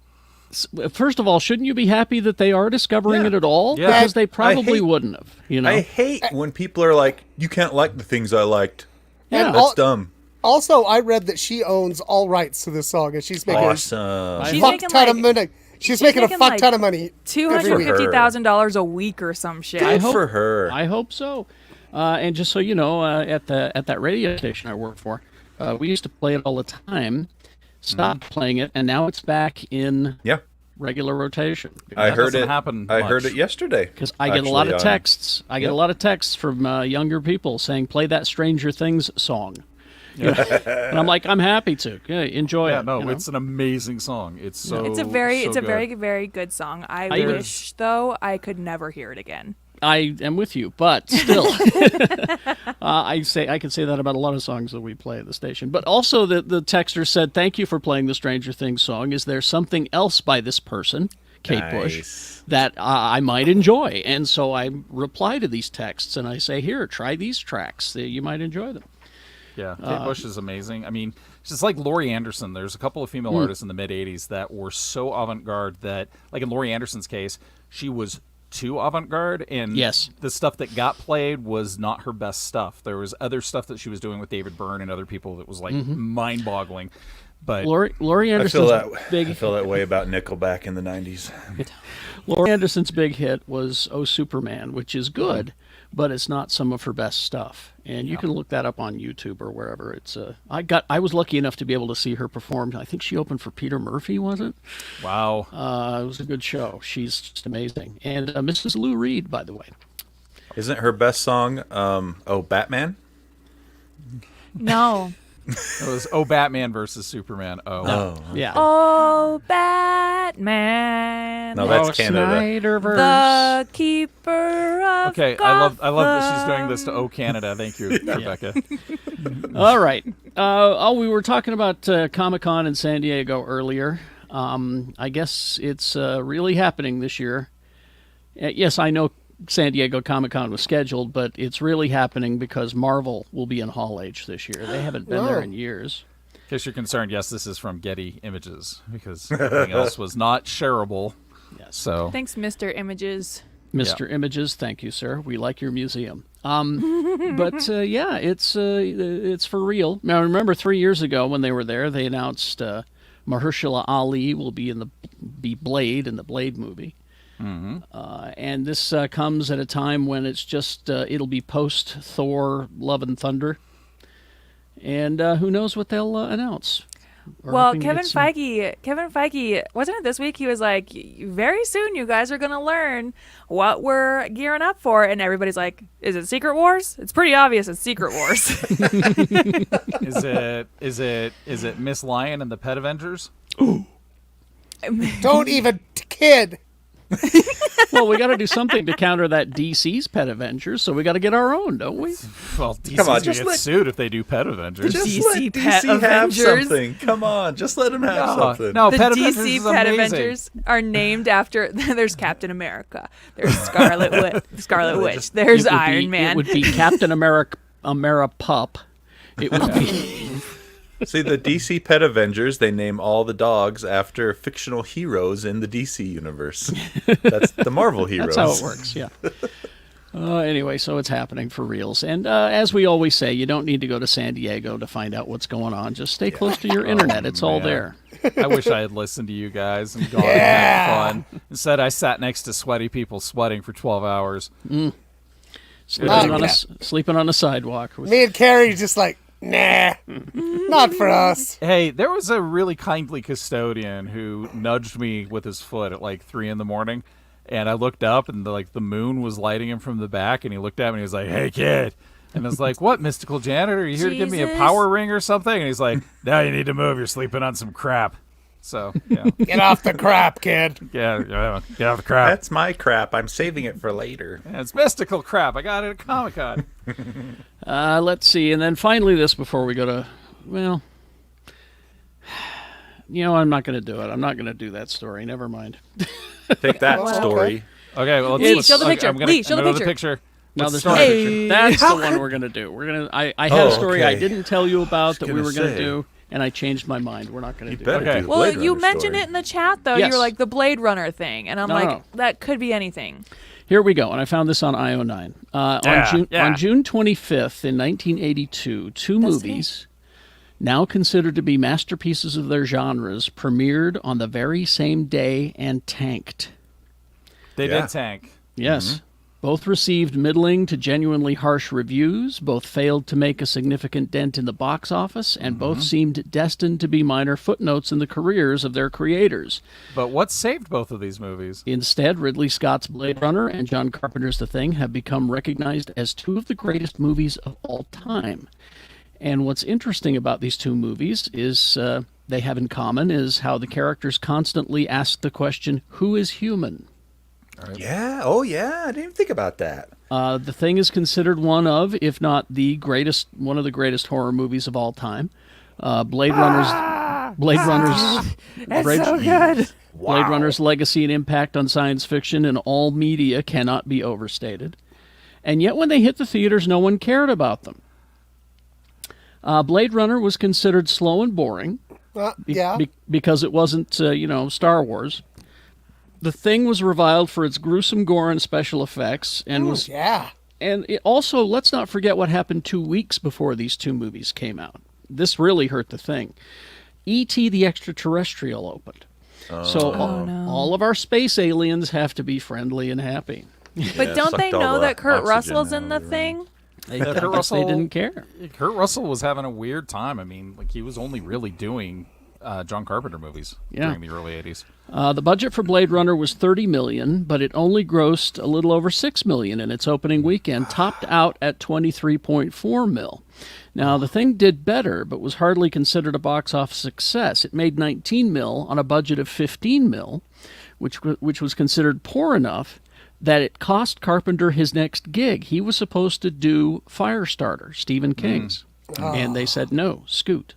First of all, shouldn't you be happy that they are discovering Yeah. it at all? Yeah. Because they probably hate- wouldn't have, you know? I hate when people are like, "You can't like the things I liked." Yeah. That's dumb. Also, I read that she owns all rights to this song, and she's making Awesome. a She's fuck making, ton of like- money. She's making a making, fuck like, ton of money. $250,000 a week or some shit. Good for her. I hope so. And just so you know, at that radio station I work for, we used to play it all the time. Stopped playing it, and now it's back in Yeah, regular rotation. I That heard doesn't it. happen I heard much. it yesterday. Because I get a lot of actually, texts. I get yep. a lot of texts from younger people saying, "Play that Stranger Things song." And I'm like, I'm happy to. Yeah, enjoy Yeah, it. no, you know? it's an amazing song. It's so It's a good. very, very good song. I I- wish, though, I could never hear it again. I am with you, but still, I can say that about a lot of songs that we play at the station. But also, the texter said, "Thank you for playing the Stranger Things song. Is there something else by this person, Kate Bush, Nice. that I might enjoy?" And so I reply to these texts and I say, "Here, try these tracks. You might enjoy them." Yeah, Kate Bush is amazing. I mean, it's just like Laurie Anderson. There's a couple of female artists in the mid '80s that were so avant-garde that, like in Laurie Anderson's case, she was too avant-garde, and Yes. the stuff that got played was not her best stuff. There was other stuff that she was doing with David Byrne and other people that was like mind-boggling. But Laurie I Anderson's feel big that way about Nickelback in the '90s. Laurie Anderson's big hit was "Oh Superman," which is good, but it's not some of her best stuff. And you can look that up on YouTube or wherever. It's I was lucky enough to be able to see her perform. I think she opened for Peter Murphy, was it? wow, It was a good show. She's just amazing. And Mrs. Lou Reed, by the way. Isn't her best song? Batman. No. it was Batman versus Superman. Yeah. Oh, Batman. No, that's Canada. Snyderverse. The keeper of Okay, I love that she's doing this to Gotham. Canada. Thank you, Rebecca. All right. We were talking about Comic-Con in San Diego earlier. I guess it's really happening this year. Yes, I know San Diego Comic-Con was scheduled, but it's really happening because Marvel will be in Hall H this year. They haven't been there in years. In case you're concerned, yes, this is from Getty Images because everything else was not shareable. Yes. So Thanks, Mr. Images. Mr. Images, thank you, sir. We like your museum. But yeah, it's for real. Now, remember 3 years ago when they were there, they announced Mahershala Ali will be be Blade in the Blade movie. And this comes at a time when it's just it'll be post Thor: Love and Thunder, and who knows what they'll announce. We're Well, hoping to Kevin get some- Feige, wasn't it this week? He was like, very soon you guys are going to learn what we're gearing up for. And everybody's like, is it Secret Wars? It's pretty obvious it's Secret Wars. is it Miss Lion and the Pet Avengers? Don't even kid. Well, we got to do something to counter that DC's Pet Avengers, so we got to get our own, don't we? Well, DC's Come on, gonna just get let- sued if they do Pet Avengers. Just DC let Pet DC have Avengers. something. Come on, just let them have something. No, The Pet DC Avengers is Pet amazing. Avengers are named after. There's Captain America. There's Scarlet Witch. There's It would Iron be, Man. It would be Captain Ameripup. It would be. See, the DC Pet Avengers, they name all the dogs after fictional heroes in the DC universe. That's the Marvel heroes. That's how it works, yeah. Anyway, so it's happening for reals. And as we always say, you don't need to go to San Diego to find out what's going on. Just stay close to your internet. It's all man. there. I wish I had listened to you guys and gone and had fun. Instead, I sat next to sweaty people sweating for 12 hours. Sleeping on a sidewalk. Me and Carrie just like, nah, not for us. Hey, there was a really kindly custodian who nudged me with his foot at like 3 a.m, and I looked up and the moon was lighting him from the back, and he looked at me and he was like, "Hey, kid." And I was like, "What, mystical janitor? Are you here to give me a Jesus. power ring or something?" And he's like, "Now you need to move. You're sleeping on some crap." So, yeah. Get off the crap, kid. Yeah, get off the crap. That's my crap. I'm saving it for later. Yeah, it's mystical crap. I got it at Comic-Con. Let's see. And then finally this before we go to, well, I'm not going to do it. I'm not going to do that story. Never mind. Take that Well, story. Okay, well, Lee, let's show the picture. I'm gonna, Lee, show I'm the gonna go to picture. No, What's there's the no story? picture. That's the one we're going to do. We're going to. I had a story I okay. didn't tell you about that we gonna were going to say. do, and I changed my mind. We're not going to do Better it. Okay. do the Well, Blade you Runner mentioned story. it in the chat, though. Yes. You were like, the Blade Runner thing. And I'm No, like, no. that could be anything. Here we go, and I found this on IO9. On June 25th in 1982, two That's movies, now considered to be masterpieces of their genres, premiered on the very same day and tanked. They Yeah. did tank. Yes. Both received middling to genuinely harsh reviews, both failed to make a significant dent in the box office, and both seemed destined to be minor footnotes in the careers of their creators. But what saved both of these movies? Instead, Ridley Scott's Blade Runner and John Carpenter's The Thing have become recognized as two of the greatest movies of all time. And what's interesting about these two movies is they have in common is how the characters constantly ask the question, who is human? Yeah. Oh, yeah. I didn't even think about that. The Thing is considered one of, if not the greatest, one of the greatest horror movies of all time. Blade Runner's It's so good. Blade Runner's legacy and impact on science fiction and all media cannot be overstated. And yet when they hit the theaters, no one cared about them. Blade Runner was considered slow and boring Yeah. because it wasn't, Star Wars. The Thing was reviled for its gruesome gore and special effects, and was Yeah. and it also, let's not forget what happened 2 weeks before these two movies came out. This really hurt The Thing. E.T. the Extraterrestrial opened. So all of our space aliens have to be friendly and happy. But don't they sucked all know the that Kurt oxygen Russell's out in of the the thing? They, Kurt I guess Russell- they didn't care. Kurt Russell was having a weird time. I mean, like he was only really doing John Carpenter movies during the early 80s. The budget for Blade Runner was $30 million, but it only grossed a little over $6 million in its opening weekend, topped out at $23.4 million. Now, The Thing did better, but was hardly considered a box office success. It made $19 million on a budget of $15 million, which was considered poor enough that it cost Carpenter his next gig. He was supposed to do Firestarter, Stephen King's, and they said no, scoot.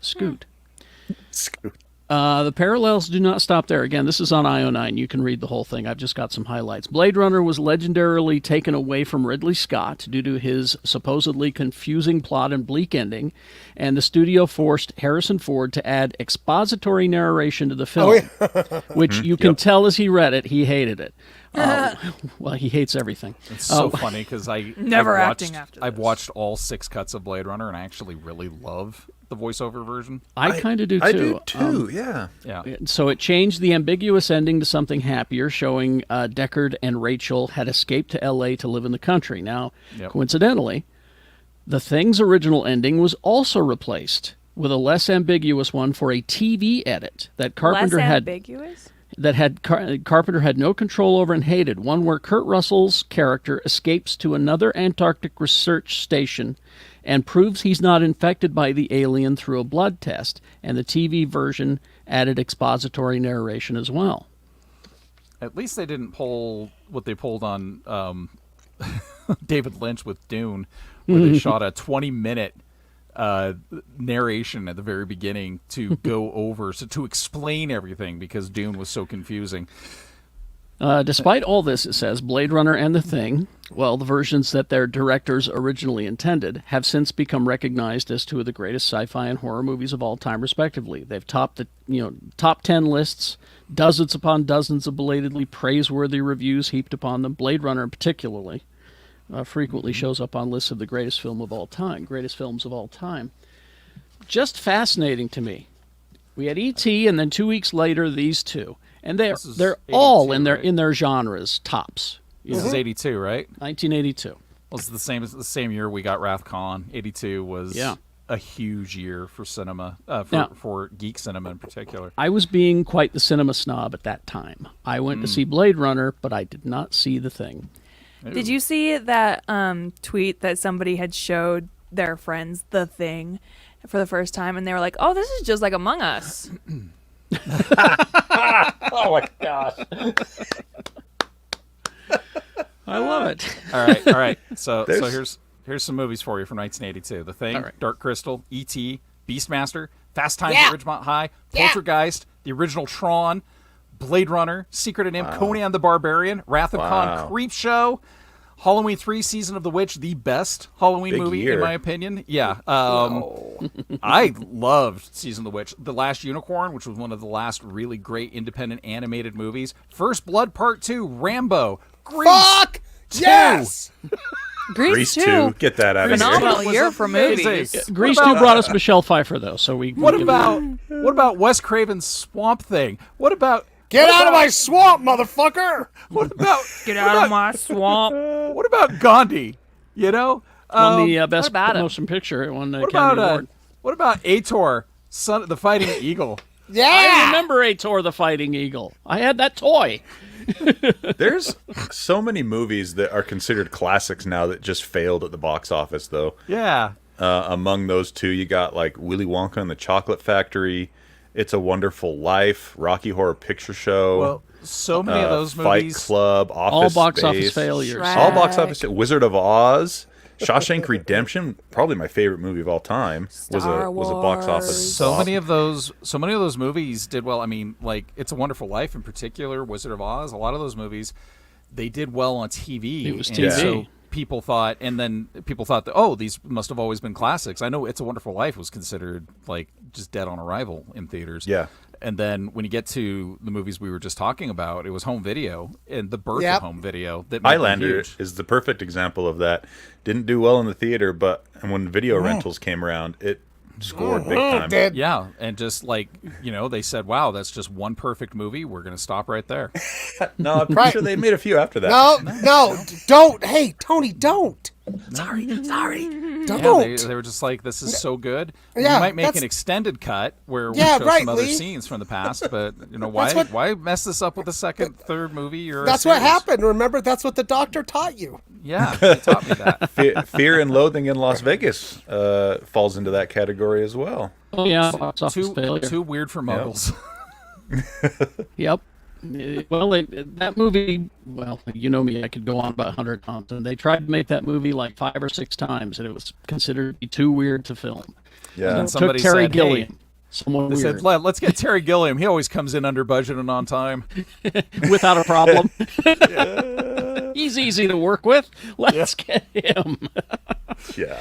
The parallels do not stop there. Again, this is on IO9. You can read the whole thing. I've just got some highlights. Blade Runner was legendarily taken away from Ridley Scott due to his supposedly confusing plot and bleak ending, and the studio forced Harrison Ford to add expository narration to the film, which you can tell as he read it, he hated it. Well, he hates everything. It's so funny because Never I've acting watched, after I've this. watched all 6 cuts of Blade Runner, and I actually really love the voiceover version. I kind of do too. I do too, yeah. Yeah. So it changed the ambiguous ending to something happier, showing Deckard and Rachel had escaped to L.A. to live in the country. Now, coincidentally, The Thing's original ending was also replaced with a less ambiguous one for a TV edit that Carpenter Less had ambiguous? Carpenter had no control over and hated, one where Kurt Russell's character escapes to another Antarctic research station and proves he's not infected by the alien through a blood test, and the TV version added expository narration as well. At least they didn't pull what they pulled on David Lynch with Dune, where they shot a 20-minute narration at the very beginning to go over, to explain everything because Dune was so confusing. Despite all this, it says, Blade Runner and The Thing, well, the versions that their directors originally intended, have since become recognized as two of the greatest sci-fi and horror movies of all time, respectively. They've topped the top 10 lists, dozens upon dozens of belatedly praiseworthy reviews heaped upon them. Blade Runner, particularly, frequently shows up on lists of the greatest films of all time. Just fascinating to me. We had E.T. and then 2 weeks later these two. And they're 82, all in right? their genres tops. This is 82, right? 1982. Well, it's the same year we got Wrathcon. 82 was a huge year for cinema, for geek cinema in particular. I was being quite the cinema snob at that time. I went to see Blade Runner, but I did not see The Thing. Did you see that tweet that somebody had showed their friends The Thing for the first time, and they were like, "Oh, this is just like Among Us." Oh my gosh. I love it. All right. So here's some movies for you from 1982: The Thing, All right. Dark Crystal, E.T., Beastmaster, Fast Times at Ridgemont High, Poltergeist, the original Tron, Blade Runner, Secret of NIMH, Conan the Barbarian, Wrath of Khan, Creepshow, Halloween 3, Season of the Witch, the best Halloween Big movie year. in my opinion. Yeah. I loved Season of the Witch. The Last Unicorn, which was one of the last really great independent animated movies. First Blood Part 2, Rambo, Grease. Fuck! Yes! Grease 2. 2. Get that out of here. Phenomenal year for amazing. movies. Grease 2 brought us Michelle Pfeiffer, though, so we... What about Wes Craven's Swamp Thing? What about Get out of my swamp, motherfucker! Get out of my swamp. What about Gandhi? You know, won the best about it? motion picture. It won the what Academy about Award. what about Ator, son, the Fighting Eagle? I Yeah! remember Ator the Fighting Eagle. I had that toy. There's so many movies that are considered classics now that just failed at the box office, though. Yeah, Among those two, you got like Willy Wonka and the Chocolate Factory, It's a Wonderful Life, Rocky Horror Picture Show. well, so many of those Fight movies. Club, All Office box Space, office failures. Shrek. all box office. Wizard of Oz, Shawshank Redemption, probably my favorite movie of all time. Was a box office. Wars. So flop. many of those movies did well. I mean, like It's a Wonderful Life in particular, Wizard of Oz. A lot of those movies, they did well on TV. It was and TV. So people thought that, oh, these must have always been classics. I know It's a Wonderful Life was considered like just dead on arrival in theaters. Yeah. And then when you get to the movies we were just talking about, it was home video and the birth Yep. of home video that made them Highlander huge. is the perfect example of that. Didn't do well in the theater, but when video rentals came around, it scored big time. Dead. Yeah, and just like, they said, wow, that's just one perfect movie. We're going to stop right there. No, I'm pretty sure they made a few after that. No, don't. Hey, Tony, don't. Sorry. Don't. Yeah, they were just like, this is so good. Yeah, we might make that's- an extended cut where we Yeah, show right, some other Lee. scenes from the past, but That's why mess this up with a second, third movie? Or That's what happened. Remember, that's what the doctor taught you. Yeah, he taught me that. Fear and Loathing in Las Vegas falls into that category as well. Oh, yeah, box office failure. Too weird for muggles. Yep. Well, that movie, well, you know me, I could go on about 100 times. And they tried to make that movie like 5 or 6 times, and it was considered to be too weird to film. Yeah. And Took somebody Terry said, Gilliam. hey, Someone they weird. said, let's get Terry Gilliam. He always comes in under budget and on time. Without a problem. He's easy to work with. Let's get him. Yeah.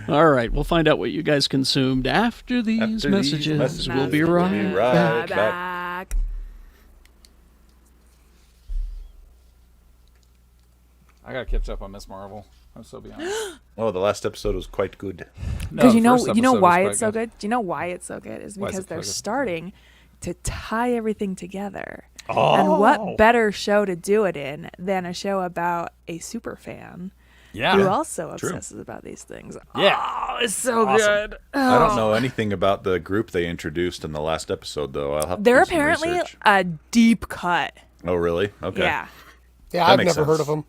All right, we'll find out what you guys consumed after these messages. We'll be right back. Back. I got to catch up on Miss Marvel. I'm so be honest. Oh, the last episode was quite good. Because No, you the know first you know episode why was it's quite so good? Do you know why it's so good? Is Why is because it so they're good? starting to tie everything together. Oh. And what better show to do it in than a show about a super fan Yeah. who also true. obsesses about these things? Yeah. Oh, it's so Awesome. good. I don't know anything about the group they introduced in the last episode, though. I'll have to They're do some apparently research. a deep cut. Oh, really? Okay. Yeah. Yeah, That I've makes never heard sense. of them.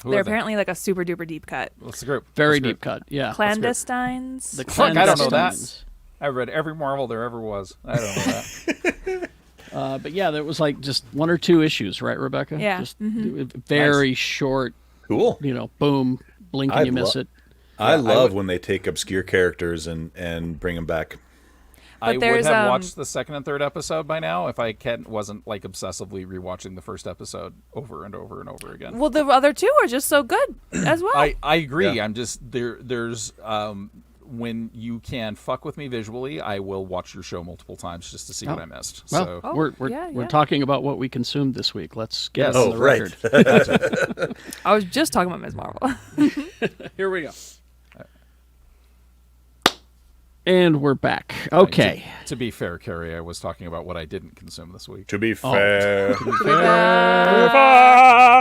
Who They're are they? apparently like a super duper deep cut. What's the group? Very What's the deep group? cut, yeah. Clandestines. The Fuck, I don't know that. Clandestines. I read every Marvel there ever was. I don't know that. But yeah, there was like just 1 or 2 issues, right, Rebecca? Yeah. Just very short, Cool. boom, blink and I'd you miss it. I love when they take obscure characters and bring them back. I would there's, have watched the second and third episode by now if I wasn't like obsessively rewatching the first episode over and over and over again. Well, the other 2 are just so good as well. I agree. Yeah. I'm just there's when you can fuck with me visually, I will watch your show multiple times just to see what I missed. Well, So we're talking about what we consumed this week. Let's get it on the right. record. I was just talking about Ms. Marvel. Here we go. And we're back. Okay. To be fair, Carrie, I was talking about what I didn't consume this week. To be fair.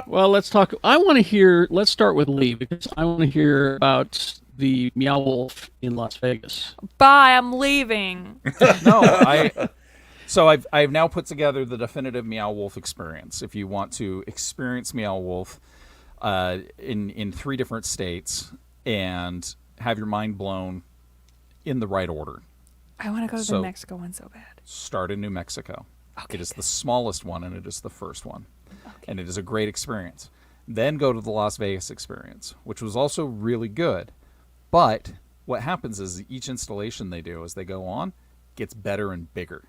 Well, let's talk. Let's start with Lee, because I want to hear about the Meow Wolf in Las Vegas. Bye, I'm leaving. So I've now put together the definitive Meow Wolf experience. If you want to experience Meow Wolf in 3 different states and have your mind blown in the right order. I want to go to the Mexico one so bad. Start in New Mexico. Okay, it is the smallest one, and it is the first one. Okay. And it is a great experience. Then go to the Las Vegas experience, which was also really good. But what happens is each installation they do as they go on gets better and bigger.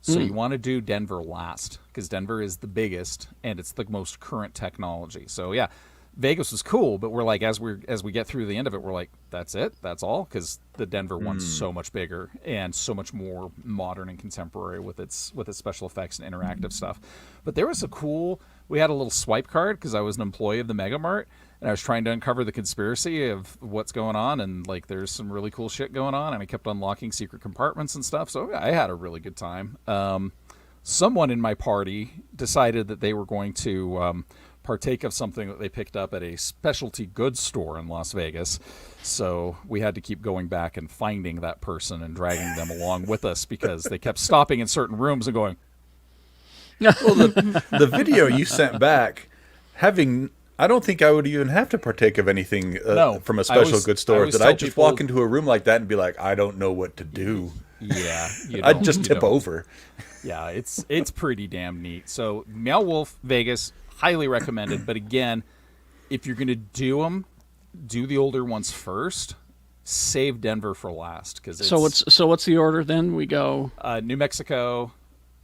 So you want to do Denver last, because Denver is the biggest, and it's the most current technology. So yeah, Vegas was cool, but we're like, as we get through the end of it, we're like, that's it, that's all, because the Denver one's so much bigger and so much more modern and contemporary with its special effects and interactive stuff. But there was we had a little swipe card because I was an employee of the Mega Mart, and I was trying to uncover the conspiracy of what's going on, and like there's some really cool shit going on, and I kept unlocking secret compartments and stuff. So I had a really good time. Someone in my party decided that they were going to partake of something that they picked up at a specialty goods store in Las Vegas. So we had to keep going back and finding that person and dragging them along with us because they kept stopping in certain rooms and going, Well, the video you sent back, I don't think I would even have to partake of anything from a special goods store. That I'd just walk into a room like that and be like, I don't know what to do. Yeah. I'd just tip over. Yeah, it's pretty damn neat. So Meow Wolf Vegas, highly recommended. But again, if you're going to do them, do the older ones first. Save Denver for last. So what's the order then? We go New Mexico,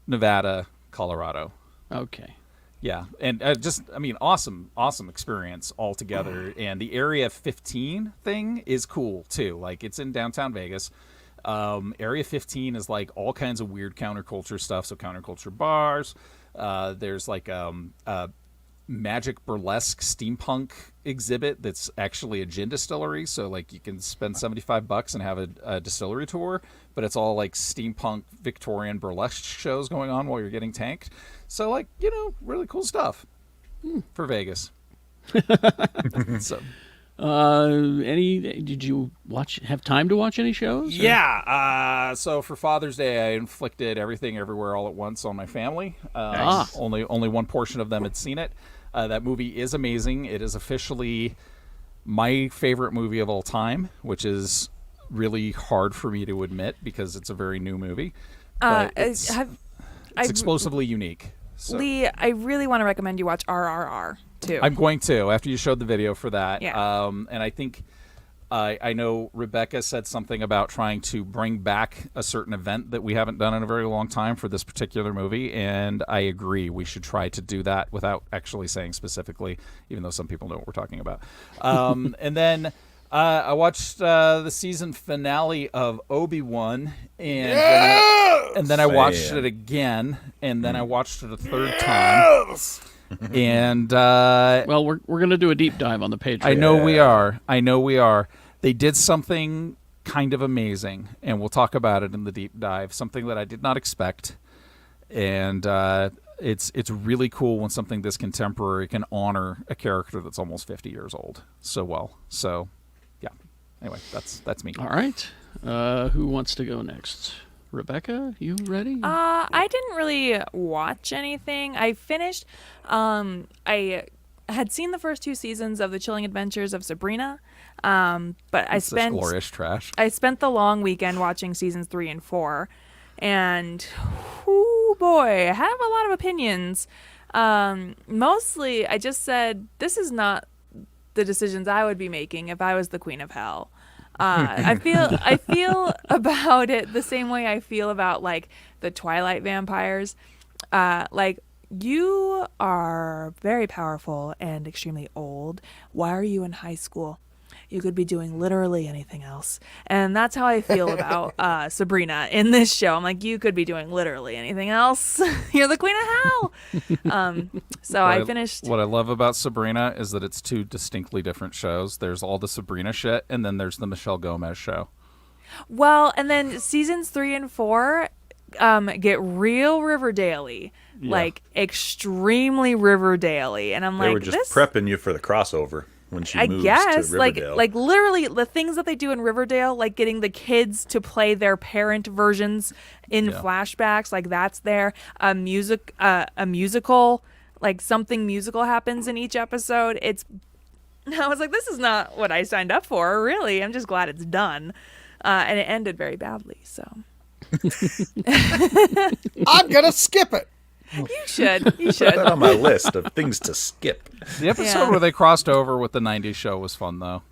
Nevada, Colorado. Okay. Yeah, and awesome experience altogether. And the Area 15 thing is cool too. Like, it's in downtown Vegas. Area 15 is like all kinds of weird counterculture stuff. So counterculture bars. There's like magic burlesque steampunk exhibit that's actually a gin distillery. So like you can spend $75 and have a distillery tour, but it's all like steampunk Victorian burlesque shows going on while you're getting tanked. So like, really cool stuff for Vegas. So did you have time to watch any shows? Yeah. So for Father's Day, I inflicted Everything Everywhere All at Once on my family. Nice. Only one portion of them had seen it. That movie is amazing. It is officially my favorite movie of all time, which is really hard for me to admit because it's a very new movie. But it's explosively unique. So. Lee, I really want to recommend you watch RRR too. I'm going to, after you showed the video for that. Yeah. And I think I know Rebecca said something about trying to bring back a certain event that we haven't done in a very long time for this particular movie, and I agree. We should try to do that without actually saying specifically, even though some people know what we're talking about. And then I watched the season finale of Obi-Wan, and then I watched it again, and then I watched it a third time. And well, we're gonna do a deep dive on the Patreon. I know we are. They did something kind of amazing, and we'll talk about it in the deep dive. Something that I did not expect, and it's really cool when something this contemporary can honor a character that's almost 50 years old so well. So, yeah. Anyway, that's me. All right. Who wants to go next? Rebecca, you ready? I didn't really watch anything. I finished. I had seen the first 2 seasons of The Chilling Adventures of Sabrina, but It's this glorious trash. I spent the long weekend watching seasons 3 and 4, and oh boy, I have a lot of opinions. Mostly, I just said this is not the decisions I would be making if I was the Queen of Hell. I feel about it the same way I feel about like the Twilight vampires. Like, you are very powerful and extremely old. Why are you in high school? You could be doing literally anything else. And that's how I feel about Sabrina in this show. I'm like, you could be doing literally anything else. You're the Queen of Hell. So I finished. What I love about Sabrina is that it's 2 distinctly different shows. There's all the Sabrina shit, and then there's the Michelle Gomez show. Well, and then seasons 3 and 4 get real Riverdale-y. Yeah. Like, extremely Riverdale-y. And I'm like, They were just this... prepping you for the crossover when she I moves guess, to like Riverdale. literally the things that they do in Riverdale, like getting the kids to play their parent versions in flashbacks, like that's there. A musical, like something musical happens in each episode. I was like, this is not what I signed up for, really. I'm just glad it's done. And it ended very badly, so. I'm gonna skip it. You should. Put that on my list of things to skip. The episode Yeah. where they crossed over with the 90s show was fun, though,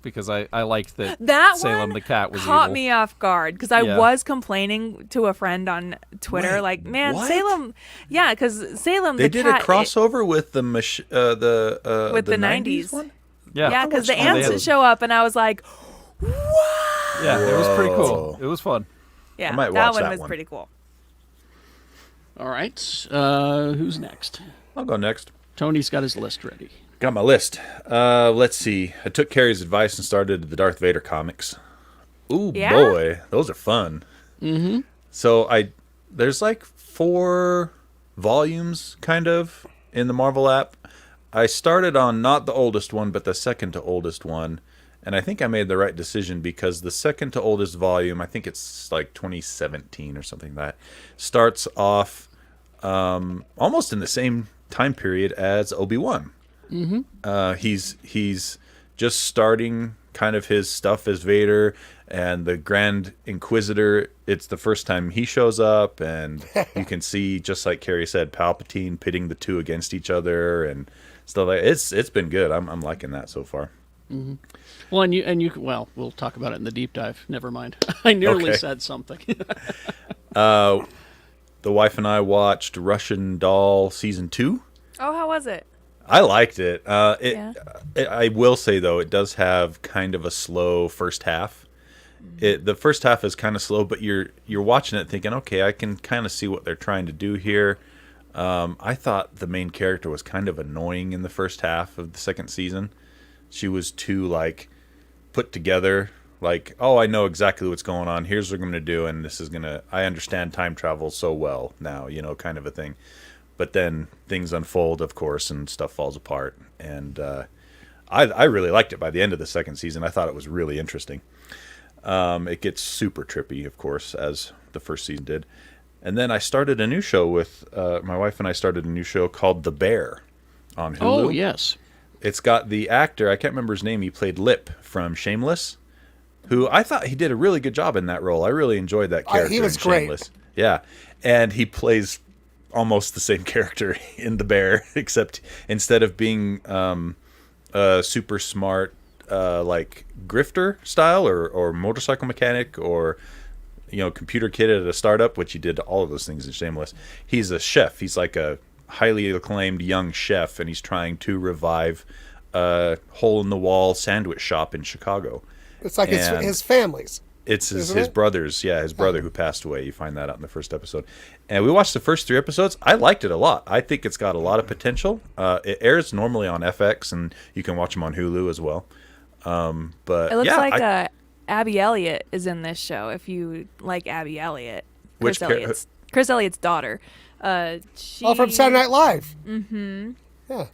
because I liked that, That Salem one the cat was caught evil. me off guard because I Yeah. was complaining to a friend on Twitter, Wait, like, man, what? Salem, yeah, because Salem They the did cat a crossover with the with the 90s one. Yeah, because the watched all ants those. show up, and I was like, what? Yeah, it was pretty cool. Whoa. It was fun. Yeah, might that watch one that was one. pretty cool. All right. Who's next? I'll go next. Tony's got his list ready. Got my list. Let's see. I took Carrie's advice and started the Darth Vader comics. Ooh, Yeah? boy, those are fun. Mm-hmm. So there's like 4 volumes kind of in the Marvel app. I started on not the oldest one, but the second to oldest one. And I think I made the right decision because the second to oldest volume, I think it's like 2017 or something like that, starts off almost in the same time period as Obi-Wan. Mm-hmm. He's just starting kind of his stuff as Vader, and the Grand Inquisitor, it's the first time he shows up, and you can see, just like Carrie said, Palpatine pitting the 2 against each other and stuff like that. It's been good. I'm liking that so far. Mm-hmm. Well, and you well, we'll talk about it in the deep dive. Never mind. I nearly Okay. said something. The wife and I watched Russian Doll season 2. Oh, how was it? I liked it. Yeah. I will say though, it does have kind of a slow first half. The first half is kind of slow, but you're watching it thinking, okay, I can kind of see what they're trying to do here. I thought the main character was kind of annoying in the first half of the second season. She was too like put together. Like, oh, I know exactly what's going on. Here's what I'm going to do, and this is going to... I understand time travel so well now, kind of a thing. But then things unfold, of course, and stuff falls apart. And I really liked it by the end of the second season. I thought it was really interesting. It gets super trippy, of course, as the first season did. And then I started a new show with... my wife and I started a new show called The Bear on Hulu. Oh, yes. It's got the actor, I can't remember his name, he played Lip from Shameless, who I thought he did a really good job in that role. I really enjoyed that character. He was in great. Shameless. Yeah. And he plays almost the same character in The Bear, except instead of being a super smart, like grifter style or motorcycle mechanic or, computer kid at a startup, which he did all of those things in Shameless, he's a chef. He's like a highly acclaimed young chef, and he's trying to revive a hole-in-the-wall sandwich shop in Chicago. It's like And his family's. It's his Isn't it? brother's, his brother who passed away. You find that out in the first episode. And we watched the first 3 episodes. I liked it a lot. I think it's got a lot of potential. It airs normally on FX, and you can watch them on Hulu as well. But It looks yeah, like Abby Elliott is in this show. If you like Abby Elliott, Which Chris Elliott's daughter. She, From Saturday Night Live. Mm-hmm. Yeah.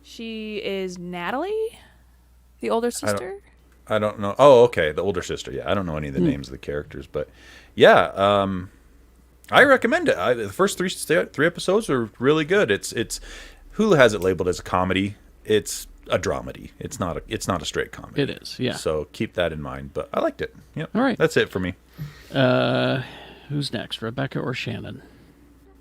She is Natalie, the older sister. I don't know. Oh, okay, the older sister. Yeah, I don't know any of the names of the characters, but yeah, I recommend it. The first three episodes are really good. It's Hulu has it labeled as a comedy. It's a dramedy. It's not a straight comedy. It is, yeah. So keep that in mind. But I liked it. Yep. All right. That's it for me. Who's next, Rebecca or Shannon?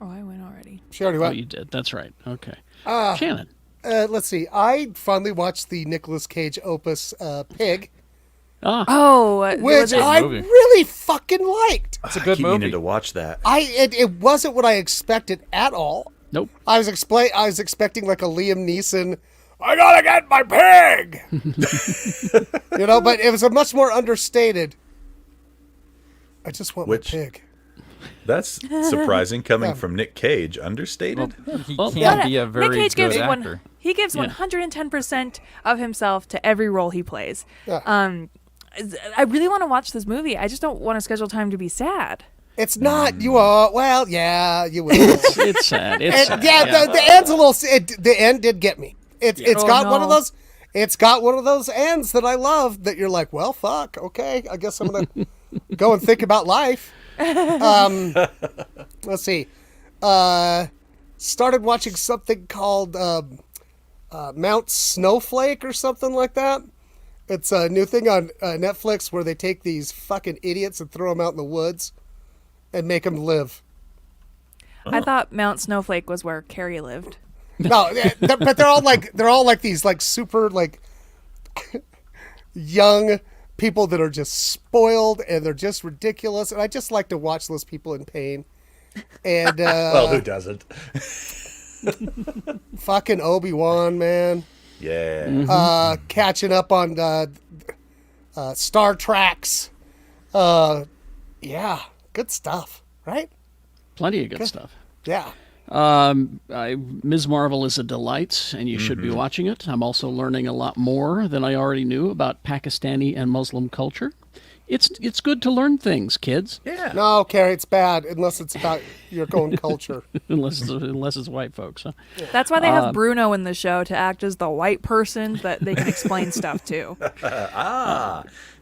Oh, I went already. She already Oh, went. you did. That's right. Okay. Shannon. Let's see. I finally watched the Nicolas Cage opus Pig, Oh, which was it- I movie. really fucking liked. It's a I good keep movie. meaning to watch that. It wasn't what I expected at all. Nope. I was expecting like a Liam Neeson. I gotta get my pig. But it was a much more understated. I just want Which- my pig. That's surprising coming from Nick Cage. Understated. He Well, can be a Nick very Cage good gives actor. he gives Yeah. 110% of himself to every role he plays. Yeah. I really want to watch this movie. I just don't want to schedule time to be sad. It's not. You are. Well, yeah, you will. It's sad. It's sad. Yeah, the end's a little. The end did get me. It's Oh, got one of no. those. It's got one of those ends that I love. That you're like, well, fuck. Okay, I guess I'm gonna go and think about life. Let's see. Started watching something called Mount Snowflake or something like that. It's a new thing on Netflix where they take these fucking idiots and throw them out in the woods and make them live. I thought Mount Snowflake was where Carrie lived. No, but they're all like these like super like young people that are just spoiled and they're just ridiculous, and I just like to watch those people in pain. And Well, who doesn't? fucking Obi-Wan, man, Yeah. catching up on Star Treks. Yeah, good stuff, right? Plenty of good stuff. Yeah. Ms. Marvel is a delight, and you should be watching it. I'm also learning a lot more than I already knew about Pakistani and Muslim culture. It's good to learn things, kids. Yeah. No, Carrie, it's bad unless it's about your own culture. unless it's white folks. Huh? That's why they have Bruno in the show to act as the white person that they can explain stuff to.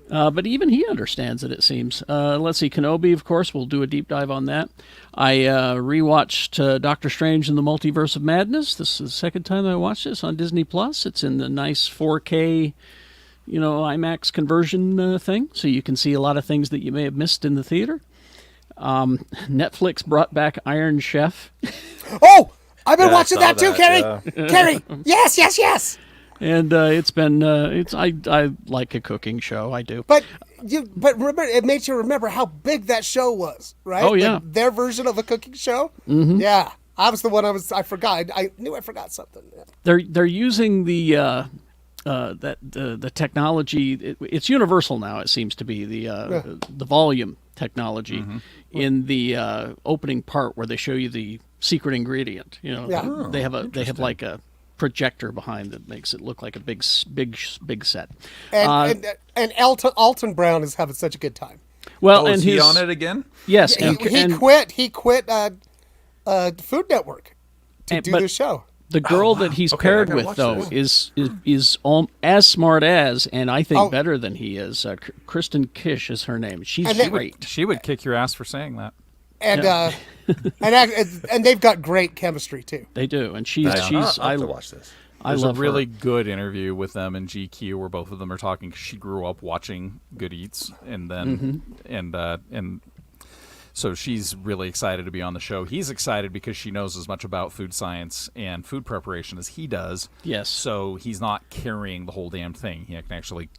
But even he understands it, it seems. Let's see, Kenobi, of course, we'll do a deep dive on that. I rewatched Doctor Strange in the Multiverse of Madness. This is the second time I watched this on Disney Plus. It's in the nice 4K, IMAX conversion thing, so you can see a lot of things that you may have missed in the theater. Netflix brought back Iron Chef. Oh, I've been Yeah, I watching saw that too, that, Carrie. Carrie, yes. And it's been I like a cooking show. I do. But remember, it makes you remember how big that show was, right? Oh, yeah. Like their version of a cooking show. Mm-hmm. Yeah, I was the one. I forgot. I knew I forgot something. Yeah. They're using the technology. It's universal now. It seems to be the volume technology in the opening part where they show you the secret ingredient. Yeah. They have like a projector behind that makes it look like a big set. And Alton Brown is having such a good time. Well, Oh, and is he his on it again? yes, He and quit. He quit Food Network to do but- this show. the girl wow. that he's Okay, I paired gotta with, watch though, this. is as smart as, and I think Oh. better than he is. Kristen Kish is her name. She's And then- great. She would kick your ass for saying that. And and they've got great chemistry too. They do, and she's I'll have to watch this. I There's love a really her. good interview with them in GQ where both of them are talking. 'Cause she grew up watching Good Eats, and then and so she's really excited to be on the show. He's excited because she knows as much about food science and food preparation as he does. Yes. So he's not carrying the whole damn thing. He can actually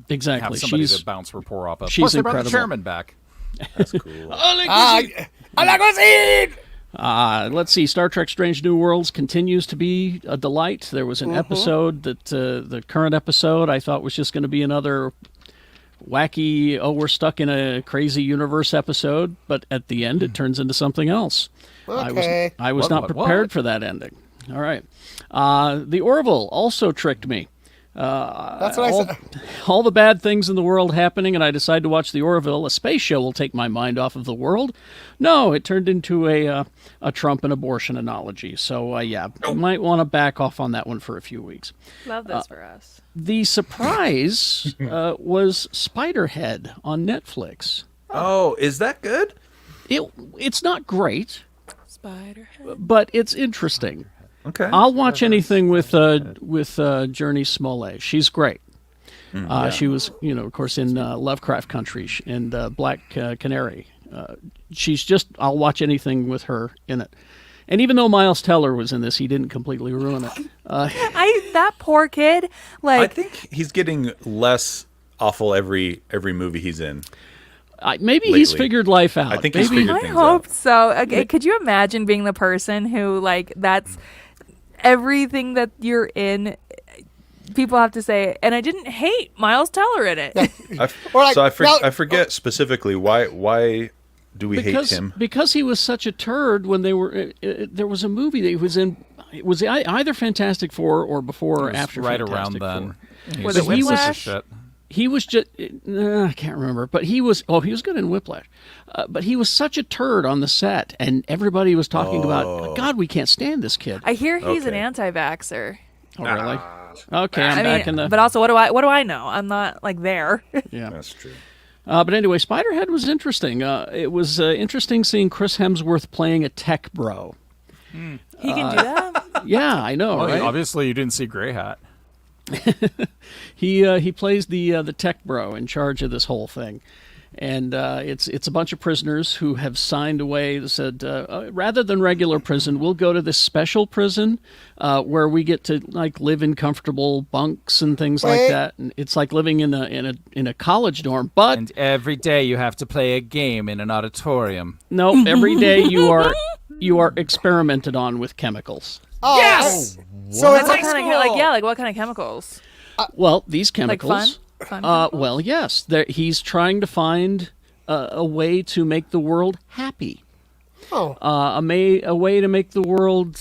Exactly. have somebody She's to bounce rapport off of. she's Plus, they brought the incredible. chairman back. That's cool. I like cuisine. let's see. Star Trek: Strange New Worlds continues to be a delight. There was an episode that the current episode I thought was just going to be another wacky, we're stuck in a crazy universe episode, but at the end it turns into something else. Okay. I was What, not what, prepared what? for that ending. All right. The Orville also tricked me. That's what I said. All the bad things in the world happening, and I decide to watch the Orville. A space show will take my mind off of the world. No, it turned into a Trump and abortion analogy. So, might want to back off on that one for a few weeks. Love this for us. The surprise was Spiderhead on Netflix. Oh, is that good? It's not great, Spider. but it's interesting. Okay. I'll watch anything with Journey Smollett. She's great. She was, of course, in Lovecraft Country and Black Canary. I'll watch anything with her in it. And even though Miles Teller was in this, he didn't completely ruin it. That poor kid. I Like, think he's getting less awful every movie he's in. Maybe he's Lately. figured life out. I think he's Maybe- figured I things hope out. so. Okay, could you imagine being the person who, like, that's everything that you're in? People have to say, and I didn't hate Miles Teller in it. Or like, I forget specifically why do we hate him? Because he was such a turd when they were. There was a movie that he was in. It was either Fantastic Four or before or It was after right Fantastic around then. Four. Was it He was Whiplash? shit. He was just. I can't remember, but he was. Oh, he was good in Whiplash, but he was such a turd on the set, and everybody was talking about. God, we can't stand this kid. I hear he's an Okay. anti-vaxxer. Oh, really? Okay, I'm I back in mean, the. but also, what do I know? I'm not like there. Yeah. That's true. But anyway, Spiderhead was interesting. It was interesting seeing Chris Hemsworth playing a tech bro. He can do that. Yeah, I know, Well, right? obviously, you didn't see Grey Hat. He plays the tech bro in charge of this whole thing, and it's a bunch of prisoners who have signed away. That said, rather than regular prison, we'll go to this special prison where we get to like live in comfortable bunks and things like Wait. that. And it's like living in a college dorm, but And every day you have to play a game in an auditorium. no, every day you are experimented on with chemicals. Oh, Yes! So it's What kind of what kind of chemicals? Well, these Like chemicals. fun? Fun. Well, yes. He's trying to find a way to make the world happy. Oh. A way to make the world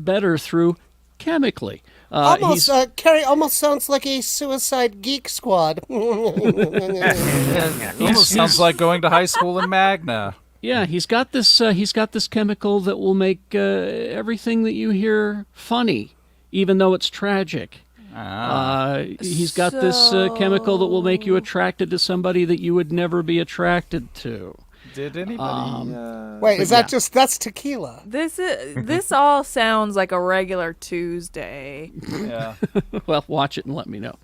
better through chemically. Almost, Carrie almost sounds like a Suicide Geek Squad. Almost sounds like going to high school in Magna. Yeah, he's got this chemical that will make everything that you hear funny, even though it's tragic. He's got this chemical that will make you attracted to somebody that you would never be attracted to. Did anybody? Wait, is that that's tequila? This all sounds like a regular Tuesday. Yeah. Well, watch it and let me know.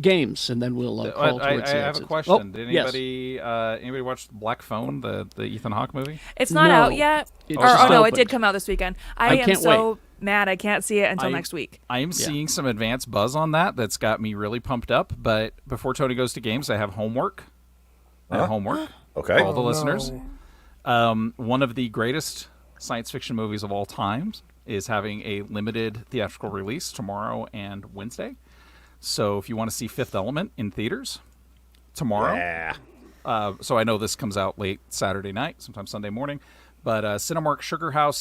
Games, and then we'll call I towards the have a exit. question. Oh, Did yes. anybody watch Black Phone, the Ethan Hawke movie? It's not No. out yet. It's Or just oh no, it opened. did come out this weekend. I am can't so mad I can't see it until next week. I am seeing some advanced buzz on that's got me really pumped up. But before Tony goes to games, I have homework. Homework. Okay. For all the listeners. One of the greatest science fiction movies of all time is having a limited theatrical release tomorrow and Wednesday. So if you want to see Fifth Element in theaters tomorrow, so I know this comes out late Saturday night, sometimes Sunday morning, but Cinemark, Sugar House,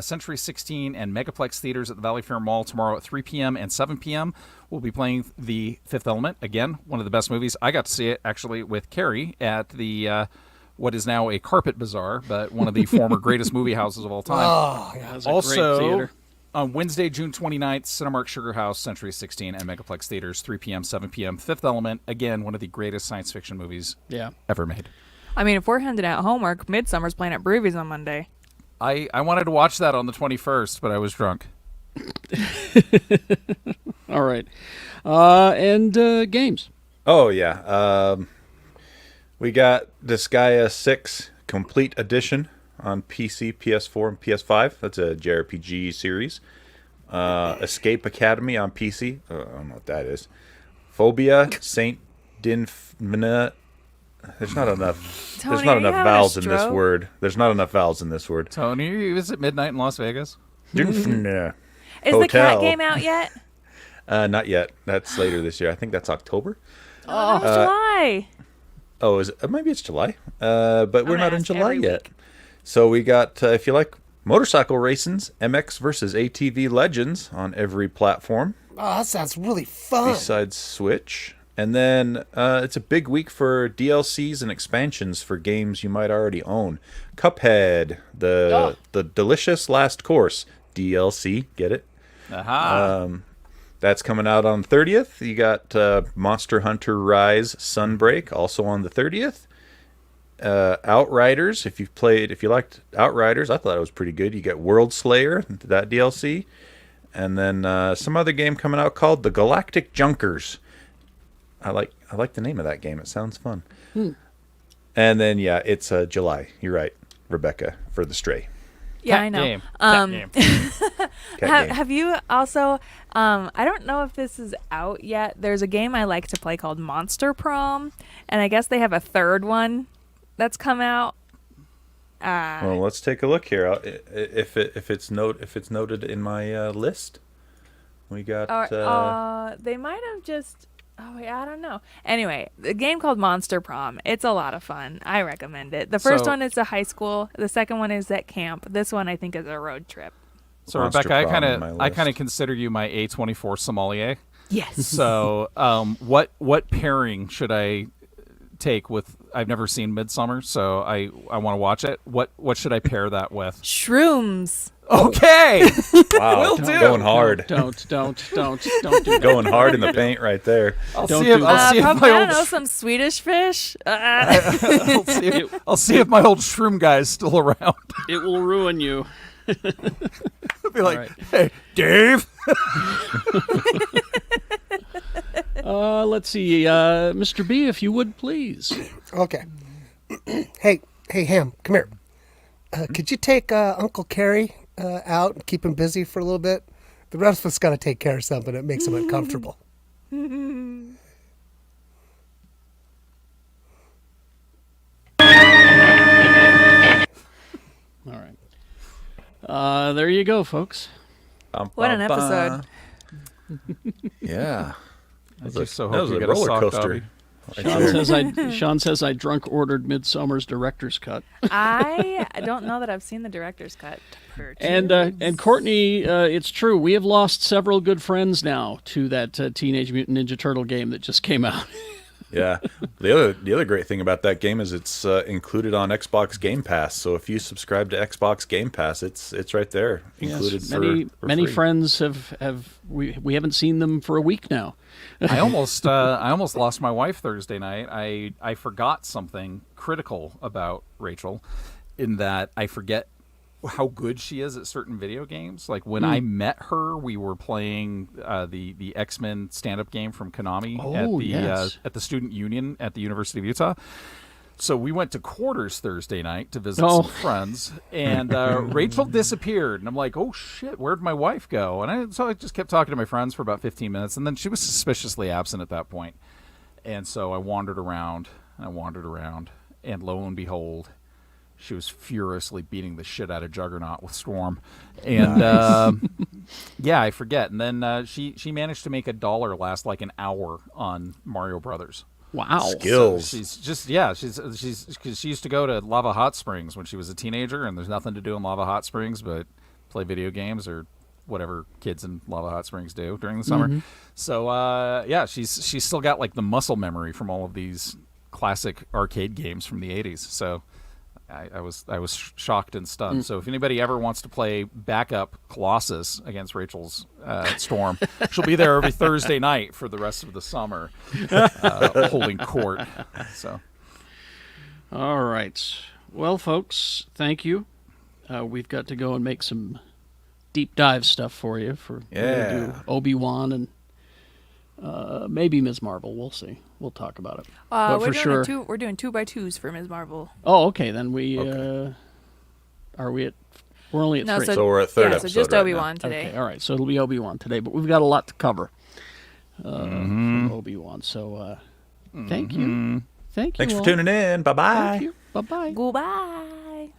Century 16, and Megaplex theaters at the Valley Fair Mall tomorrow at 3 p.m. and 7 p.m. We'll be playing The Fifth Element. Again, one of the best movies. I got to see it, actually, with Carrie at the what is now a Carpet Bazaar, but one of the former greatest movie houses of all time. Oh, yeah. That's a great Also, theater. on Wednesday, June 29th, Cinemark, Sugar House, Century 16, and Megaplex theaters, 3 p.m., 7 p.m. Fifth Element, again, one of the greatest science fiction movies Yeah. ever made. I mean, if we're handing out homework, Midsummer's playing at Broovies on Monday. I wanted to watch that on the 21st, but I was drunk. All right. And games. Oh yeah. We got Disgaea 6 Complete Edition on PC, PS4, and PS5. That's a JRPG series. Escape Academy on PC. I don't know what that is. Phobia Saint Dinfna. There's not enough. Tony, There's not are you enough having a vowels in this stroke? word. There's not enough vowels in this word. Tony, you visit midnight in Las Vegas? Dinfna. Is the cat Hotel. game out yet? Not yet. That's later this year. I think that's October. Oh, that was July. Oh, is it? Maybe it's July. But we're gonna not in ask July every yet. week. So we got, if you like motorcycle racings, MX versus ATV Legends on every platform Oh, that sounds really fun. besides Switch. And then it's a big week for DLCs and expansions for games you might already own. Cuphead, the Delicious Last Course DLC, get it? Aha. That's coming out on the 30th. You got Monster Hunter Rise Sunbreak also on the 30th. Outriders. If you liked Outriders, I thought it was pretty good. You get World Slayer, that DLC, and then some other game coming out called The Galactic Junkers. I like the name of that game. It sounds fun. And then it's July. You're right, Rebecca, for the Stray. Yeah, Cat I know. game. Cat game. Cat game. Have you also? I don't know if this is out yet. There's a game I like to play called Monster Prom, and I guess they have a third one that's come out. Well, let's take a look here. If it's noted in my list, we got. Or they might have just. Oh, yeah, I don't know. Anyway, the game called Monster Prom. It's a lot of fun. I recommend it. The first So- one is a high school. The second one is at camp. This one I think is a road trip. So Monster Rebecca, Prom on my I kind of list. consider you my A24 sommelier. Yes. So, what pairing should I take with? I've never seen Midsummer, so I want to watch it. What should I pair that with? Shrooms. Okay. Wow, Will do. going hard. Don't do that. Going hard in the paint right there. I'll Don't see if do I'll that. see if Probably, my I old don't know, some Swedish fish. I'll see if my old shroom guy is still around. It will ruin you. I'll be like, right. hey, Dave. Let's see, Mr. B, if you would please. Okay. Hey, Ham, come here. Could you take Uncle Kerry out and keep him busy for a little bit? The rest of us got to take care of something that makes him uncomfortable. All right. There you go, folks. What an episode. Yeah. I just so That hope was you a get a roller sock coaster. Dobby. Sean says I drunk ordered Midsummer's director's cut. I don't know that I've seen the director's cut. to purchase. And Courtney, it's true. We have lost several good friends now to that Teenage Mutant Ninja Turtle game that just came out. Yeah. The other great thing about that game is it's included on Xbox Game Pass. So if you subscribe to Xbox Game Pass, it's right there included. Yes, for many free. friends have we haven't seen them for a week now. I almost lost my wife Thursday night. I forgot something critical about Rachel, in that I forget how good she is at certain video games. Like when I met her, we were playing the X-Men stand-up game from Konami Oh, yes. at the Student Union at the University of Utah. So we went to Quarters Thursday night to visit Oh. some friends, and Rachel disappeared. And I'm like, oh, shit, where'd my wife go? And so I just kept talking to my friends for about 15 minutes, and then she was suspiciously absent at that point. And so I wandered around, and lo and behold, she was furiously beating the shit out of Juggernaut with Storm. And, yeah, I forget. And then she managed to make $1 last like an hour on Mario Brothers. Wow. Skills. She's just cause she used to go to Lava Hot Springs when she was a teenager, and there's nothing to do in Lava Hot Springs but play video games or whatever kids in Lava Hot Springs do during the summer. So yeah, she's still got like the muscle memory from all of these classic arcade games from the 80s. So I was shocked and stunned. So if anybody ever wants to play backup Colossus against Rachel's Storm, she'll be there every Thursday night for the rest of the summer, holding court. So All right. Well, folks, thank you. We've got to go and make some deep dive stuff for you. We're gonna do Obi-Wan and maybe Ms. Marvel. We'll see. We'll talk about it. But we're for doing sure. we're doing 2x2s for Ms. Marvel. Oh, okay. Then we are we at? We're only at No, 3. So we're at third yeah, episode so just right Obi-Wan today. Okay, all right. So it'll be Obi-Wan today, but we've got a lot to cover from Obi-Wan. So thank you. Thank you. Thanks for all. tuning in. Bye bye. Thank you. Bye-bye. Goodbye.